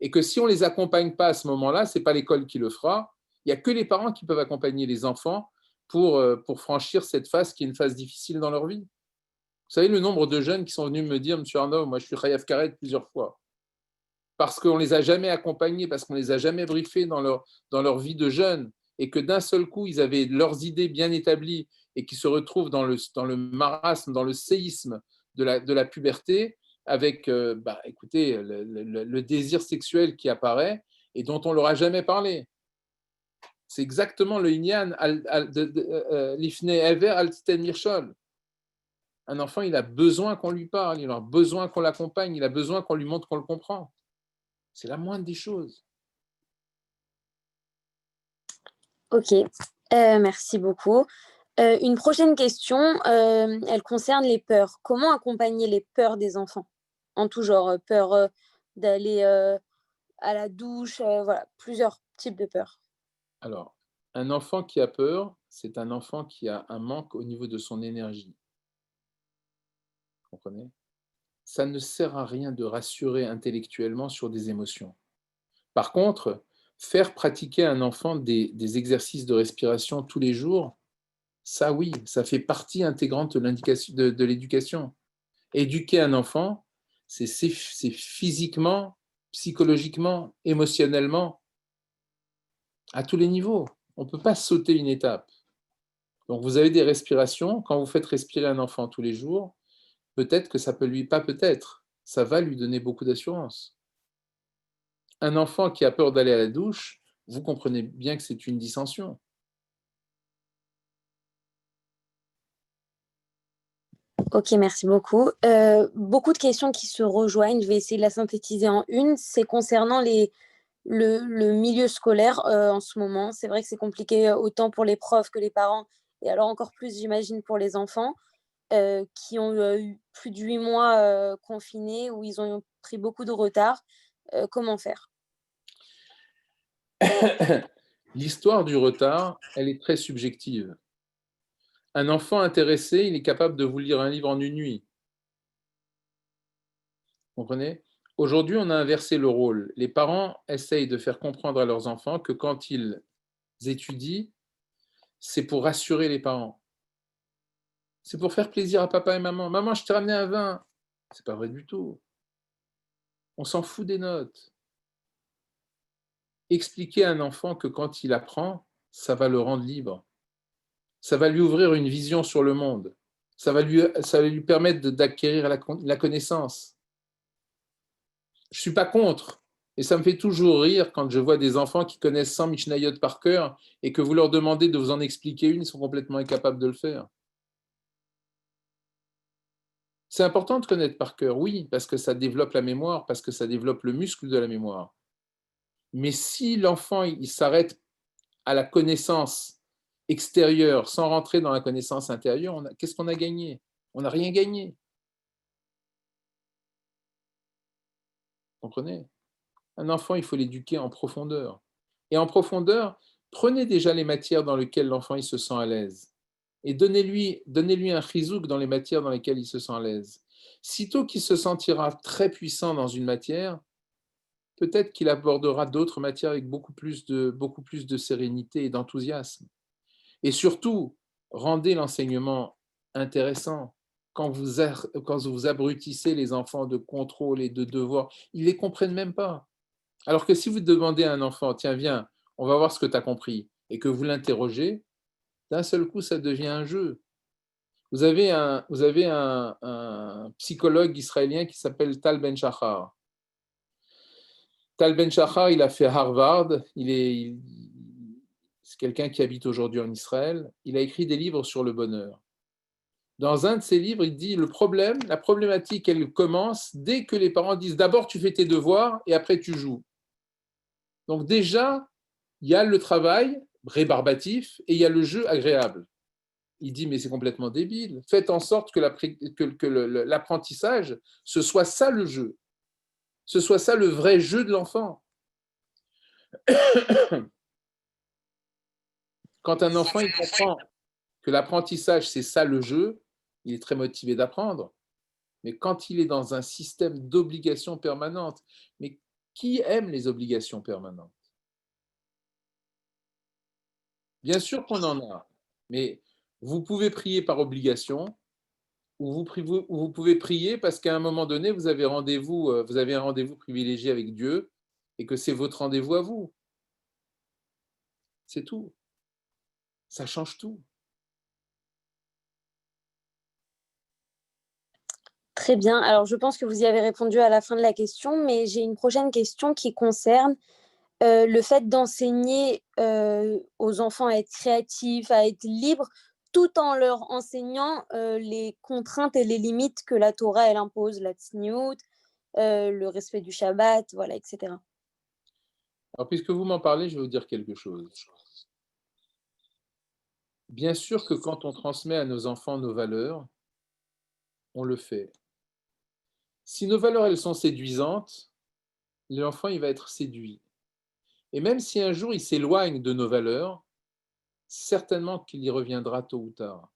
[SPEAKER 1] et que si on ne les accompagne pas à ce moment-là, ce n'est pas l'école qui le fera, il n'y a que les parents qui peuvent accompagner les enfants pour franchir cette phase qui est une phase difficile dans leur vie. Vous savez le nombre de jeunes qui sont venus me dire, Monsieur Arnaud, moi je suis Chayav Karet plusieurs fois, parce qu'on ne les a jamais accompagnés, parce qu'on ne les a jamais briefés dans leur vie de jeunes, et que d'un seul coup, ils avaient leurs idées bien établies et qui se retrouvent dans le marasme, dans le séisme de la puberté, avec écoutez, le désir sexuel qui apparaît et dont on ne leur a jamais parlé. C'est exactement le Inyan l'Ifne Ever Altiten Mirchol. Un enfant, il a besoin qu'on lui parle, il a besoin qu'on l'accompagne, il a besoin qu'on lui montre qu'on le comprend. C'est la moindre des choses.
[SPEAKER 2] Ok, merci beaucoup. Une prochaine question, elle concerne les peurs. Comment accompagner les peurs des enfants en tout genre? Peur d'aller à la douche, voilà, plusieurs types de peurs.
[SPEAKER 1] Alors, un enfant qui a peur, c'est un enfant qui a un manque au niveau de son énergie. Vous comprenez? Ça ne sert à rien de rassurer intellectuellement sur des émotions. Par contre, faire pratiquer à un enfant des exercices de respiration tous les jours, ça oui, ça fait partie intégrante de l'éducation. Éduquer un enfant, c'est physiquement, psychologiquement, émotionnellement, à tous les niveaux. On ne peut pas sauter une étape. Donc vous avez des respirations, quand vous faites respirer un enfant tous les jours, peut-être que ça peut lui, pas peut-être, ça va lui donner beaucoup d'assurance. Un enfant qui a peur d'aller à la douche, vous comprenez bien que c'est une dissension.
[SPEAKER 2] Ok, merci beaucoup. Beaucoup de questions qui se rejoignent. Je vais essayer de la synthétiser en une. C'est concernant le milieu scolaire en ce moment. C'est vrai que c'est compliqué autant pour les profs que les parents, et alors encore plus, j'imagine, pour les enfants qui ont eu plus de 8 mois confinés, où ils ont pris beaucoup de retard. Comment faire?
[SPEAKER 1] L'histoire du retard, elle est très subjective. Un enfant intéressé, il est capable de vous lire un livre en une nuit. Vous comprenez? Aujourd'hui, on a inversé le rôle. Les parents essayent de faire comprendre à leurs enfants que quand ils étudient, c'est pour rassurer les parents. C'est pour faire plaisir à papa et maman. Maman, je t'ai ramené un vin. C'est pas vrai du tout. On s'en fout des notes. Expliquer à un enfant que quand il apprend, ça va le rendre libre. Ça va lui ouvrir une vision sur le monde. Ça va lui permettre d'acquérir la connaissance. Je ne suis pas contre. Et ça me fait toujours rire quand je vois des enfants qui connaissent 100 Mishnayot par cœur et que vous leur demandez de vous en expliquer une, ils sont complètement incapables de le faire. C'est important de connaître par cœur, oui, parce que ça développe la mémoire, parce que ça développe le muscle de la mémoire. Mais si l'enfant il s'arrête à la connaissance extérieure sans rentrer dans la connaissance intérieure, qu'est-ce qu'on a gagné? On n'a rien gagné. Vous comprenez? Un enfant, il faut l'éduquer en profondeur. Et en profondeur, prenez déjà les matières dans lesquelles l'enfant il se sent à l'aise. Et donnez-lui un chizouk dans les matières dans lesquelles il se sent à l'aise. Sitôt qu'il se sentira très puissant dans une matière, peut-être qu'il abordera d'autres matières avec beaucoup plus de sérénité et d'enthousiasme. Et surtout, rendez l'enseignement intéressant. Quand vous abrutissez les enfants de contrôle et de devoirs, ils ne les comprennent même pas. Alors que si vous demandez à un enfant, tiens, viens, on va voir ce que tu as compris, et que vous l'interrogez, d'un seul coup, ça devient un jeu. Vous avez un psychologue israélien qui s'appelle Tal Ben-Shahar. Tal Ben-Shahar, il a fait Harvard, c'est quelqu'un qui habite aujourd'hui en Israël. Il a écrit des livres sur le bonheur. Dans un de ses livres, il dit la problématique, elle commence dès que les parents disent d'abord tu fais tes devoirs et après tu joues. Donc déjà, Il y a le travail rébarbatif et il y a le jeu agréable. Il dit, mais c'est complètement débile. Faites en sorte que l'apprentissage, ce soit ça le jeu. Ce soit ça le vrai jeu de l'enfant. Quand un enfant il comprend que l'apprentissage, c'est ça le jeu, il est très motivé d'apprendre. Mais quand il est dans un système d'obligations permanentes, mais qui aime les obligations permanentes? Bien sûr qu'on en a, mais vous pouvez prier par obligation ou vous pouvez prier parce qu'à un moment donné, vous avez un rendez-vous privilégié avec Dieu et que c'est votre rendez-vous à vous. C'est tout. Ça change tout.
[SPEAKER 2] Très bien. Alors, je pense que vous y avez répondu à la fin de la question, mais j'ai une prochaine question qui concerne le fait d'enseigner aux enfants à être créatifs, à être libres, tout en leur enseignant les contraintes et les limites que la Torah elle impose, la tsniout, le respect du Shabbat, voilà, etc.
[SPEAKER 1] Alors, puisque vous m'en parlez, je vais vous dire quelque chose. Bien sûr que quand on transmet à nos enfants nos valeurs, on le fait. Si nos valeurs, elles sont séduisantes, l'enfant, il va être séduit. Et même si un jour il s'éloigne de nos valeurs, certainement qu'il y reviendra tôt ou tard.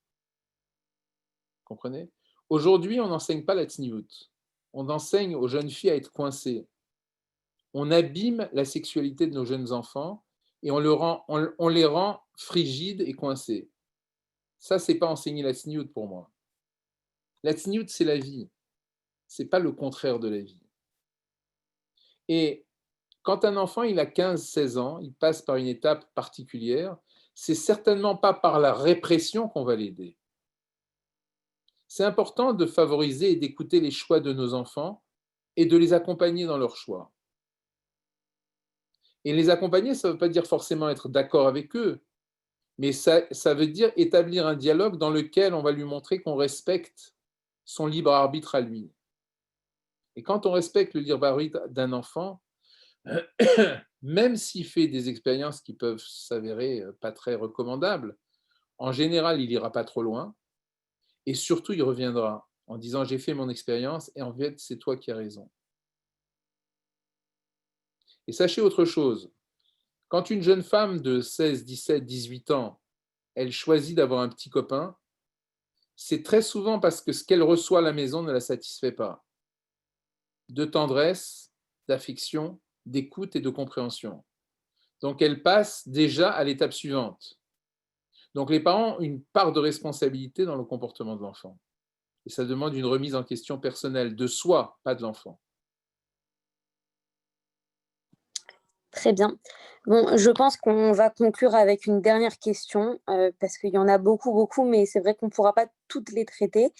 [SPEAKER 1] Comprenez? Aujourd'hui, on n'enseigne pas la tsniout. On enseigne aux jeunes filles à être coincées. On abîme la sexualité de nos jeunes enfants et on les rend frigides et coincés. Ça, c'est pas enseigner la tsniout pour moi. La tsniout, c'est la vie. C'est pas le contraire de la vie. Et quand un enfant il a 15-16 ans, il passe par une étape particulière, c'est certainement pas par la répression qu'on va l'aider. C'est important de favoriser et d'écouter les choix de nos enfants et de les accompagner dans leurs choix. Et les accompagner, ça ne veut pas dire forcément être d'accord avec eux, mais ça veut dire établir un dialogue dans lequel on va lui montrer qu'on respecte son libre arbitre à lui. Et quand on respecte le libre arbitre d'un enfant, même s'il fait des expériences qui peuvent s'avérer pas très recommandables, en général, il n'ira pas trop loin et surtout, il reviendra en disant j'ai fait mon expérience et en fait, c'est toi qui as raison. Et sachez autre chose, quand une jeune femme de 16, 17, 18 ans, elle choisit d'avoir un petit copain, c'est très souvent parce que ce qu'elle reçoit à la maison ne la satisfait pas. De tendresse, d'affection, d'écoute et de compréhension. Donc elle passe déjà à l'étape suivante. Donc les parents ont une part de responsabilité dans le comportement de l'enfant. Et ça demande une remise en question personnelle de soi, pas de l'enfant.
[SPEAKER 2] Très bien. Bon, je pense qu'on va conclure avec une dernière question, parce qu'il y en a beaucoup, beaucoup, mais c'est vrai qu'on ne pourra pas toutes les traiter.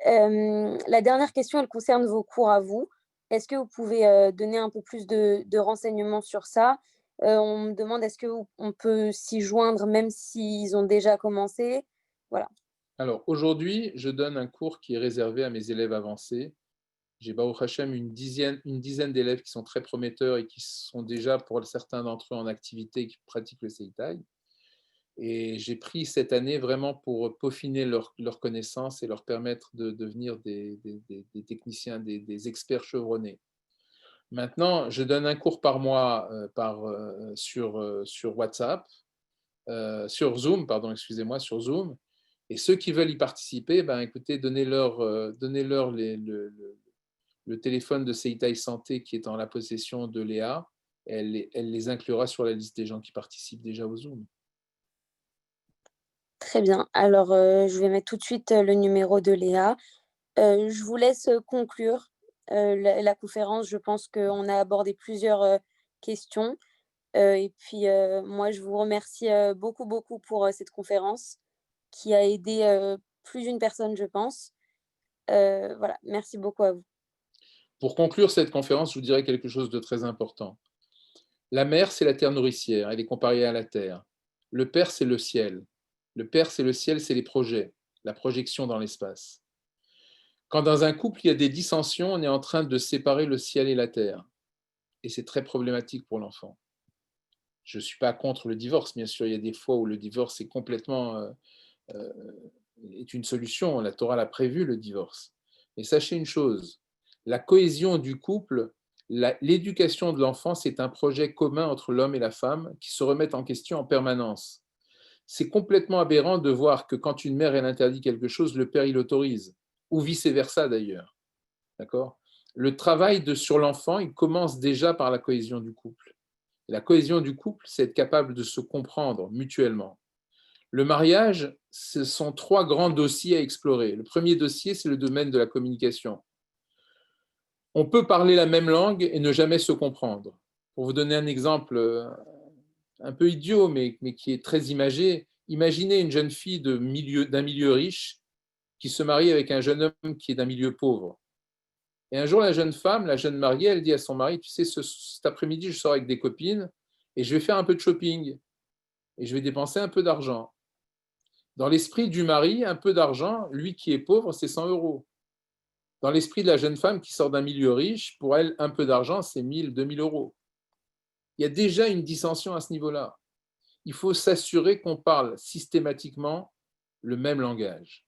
[SPEAKER 2] La dernière question, elle concerne vos cours à vous. Est-ce que vous pouvez donner un peu plus de renseignements sur ça? On me demande est-ce qu'on peut s'y joindre même s'ils ont déjà commencé? Voilà.
[SPEAKER 1] Alors aujourd'hui, je donne un cours qui est réservé à mes élèves avancés. J'ai Baruch Hashem une dizaine d'élèves qui sont très prometteurs et qui sont déjà, pour certains d'entre eux, en activité et qui pratiquent le Seitai. Et j'ai pris cette année vraiment pour peaufiner leurs connaissances et leur permettre de devenir des techniciens, des experts chevronnés. Maintenant, je donne un cours par mois sur WhatsApp, sur Zoom, pardon, excusez-moi, sur Zoom. Et ceux qui veulent y participer, ben, écoutez, donnez-leur le téléphone de Seitai Santé qui est en la possession de Léa. Elle les inclura sur la liste des gens qui participent déjà au Zoom.
[SPEAKER 2] Très bien. Alors, je vais mettre tout de suite le numéro de Léa. Je vous laisse conclure la conférence. Je pense qu'on a abordé plusieurs questions. Et puis, moi, je vous remercie beaucoup, beaucoup pour cette conférence qui a aidé plus d'une personne, je pense. Voilà, merci beaucoup à vous.
[SPEAKER 1] Pour conclure cette conférence, je vous dirais quelque chose de très important. La mer, c'est la terre nourricière, elle est comparée à la terre. Le Père, c'est le ciel. Le Père, c'est le ciel, c'est les projets, la projection dans l'espace. Quand dans un couple, il y a des dissensions, on est en train de séparer le ciel et la terre. Et c'est très problématique pour l'enfant. Je ne suis pas contre le divorce, bien sûr, il y a des fois où le divorce est complètement est une solution. La Torah l'a prévu, le divorce. Mais sachez une chose, la cohésion du couple, l'éducation de l'enfant, c'est un projet commun entre l'homme et la femme qui se remettent en question en permanence. C'est complètement aberrant de voir que quand une mère elle interdit quelque chose, le père il autorise, ou vice-versa d'ailleurs. D'accord? Le travail sur l'enfant, il commence déjà par la cohésion du couple. Et la cohésion du couple, c'est être capable de se comprendre mutuellement. Le mariage, ce sont 3 grands dossiers à explorer. Le premier dossier, c'est le domaine de la communication. On peut parler la même langue et ne jamais se comprendre. Pour vous donner un exemple un peu idiot, mais qui est très imagé, imaginez une jeune fille d'un milieu riche qui se marie avec un jeune homme qui est d'un milieu pauvre. Et un jour, la jeune femme, la jeune mariée, elle dit à son mari, tu sais, cet après-midi, je sors avec des copines et je vais faire un peu de shopping et je vais dépenser un peu d'argent. Dans l'esprit du mari, un peu d'argent, lui qui est pauvre, c'est 100 euros. Dans l'esprit de la jeune femme qui sort d'un milieu riche, pour elle, un peu d'argent, c'est 1000, 2000 euros. Il y a déjà une dissension à ce niveau-là. Il faut s'assurer qu'on parle systématiquement le même langage.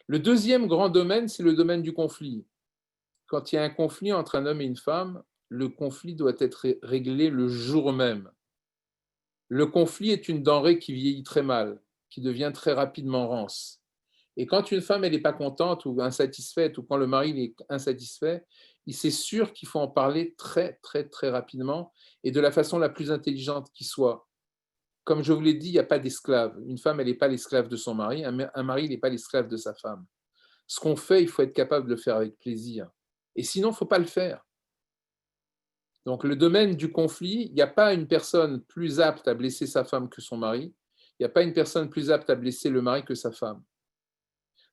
[SPEAKER 1] Le deuxième grand domaine, c'est le domaine du conflit. Quand il y a un conflit entre un homme et une femme, le conflit doit être réglé le jour même. Le conflit est une denrée qui vieillit très mal, qui devient très rapidement rance. Et quand une femme elle n'est pas contente ou insatisfaite, ou quand le mari est insatisfait, c'est sûr qu'il faut en parler très, très, très rapidement et de la façon la plus intelligente qui soit. Comme je vous l'ai dit, il n'y a pas d'esclave. Une femme, elle n'est pas l'esclave de son mari, un mari, il n'est pas l'esclave de sa femme. Ce qu'on fait, il faut être capable de le faire avec plaisir. Et sinon, il ne faut pas le faire. Donc, le domaine du conflit, il n'y a pas une personne plus apte à blesser sa femme que son mari. Il n'y a pas une personne plus apte à blesser le mari que sa femme.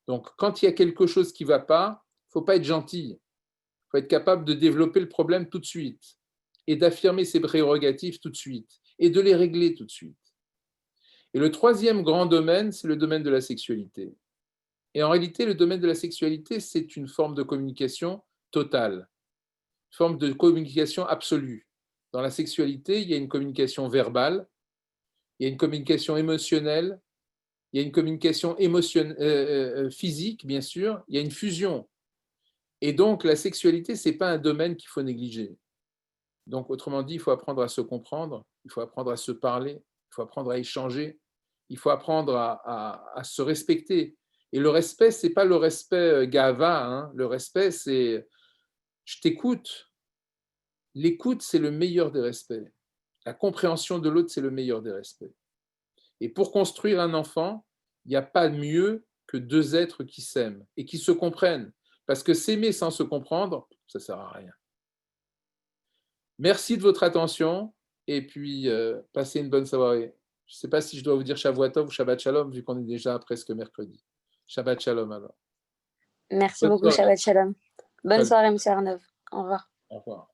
[SPEAKER 1] Donc, quand il y a quelque chose qui ne va pas, il ne faut pas être gentil. Il faut être capable de développer le problème tout de suite et d'affirmer ses prérogatives tout de suite et de les régler tout de suite. Et le troisième grand domaine, c'est le domaine de la sexualité. Et en réalité, le domaine de la sexualité, c'est une forme de communication totale, une forme de communication absolue. Dans la sexualité, il y a une communication verbale, il y a une communication émotionnelle, il y a une communication physique, bien sûr, il y a une fusion. Et donc, la sexualité, ce n'est pas un domaine qu'il faut négliger. Donc, autrement dit, il faut apprendre à se comprendre, il faut apprendre à se parler, il faut apprendre à échanger, il faut apprendre à se respecter. Et le respect, ce n'est pas le respect gava, hein. Le respect, c'est je t'écoute. L'écoute, c'est le meilleur des respects. La compréhension de l'autre, c'est le meilleur des respects. Et pour construire un enfant, il n'y a pas mieux que 2 êtres qui s'aiment et qui se comprennent. Parce que s'aimer sans se comprendre, ça ne sert à rien. Merci de votre attention et puis passez une bonne soirée. Je ne sais pas si je dois vous dire Shavua Tov ou Shabbat Shalom, vu qu'on est déjà presque mercredi. Shabbat Shalom alors.
[SPEAKER 2] Merci
[SPEAKER 1] Bonne
[SPEAKER 2] beaucoup,
[SPEAKER 1] soirée.
[SPEAKER 2] Shabbat Shalom. Bonne soirée, monsieur Arnaud. Au revoir.
[SPEAKER 1] Au revoir.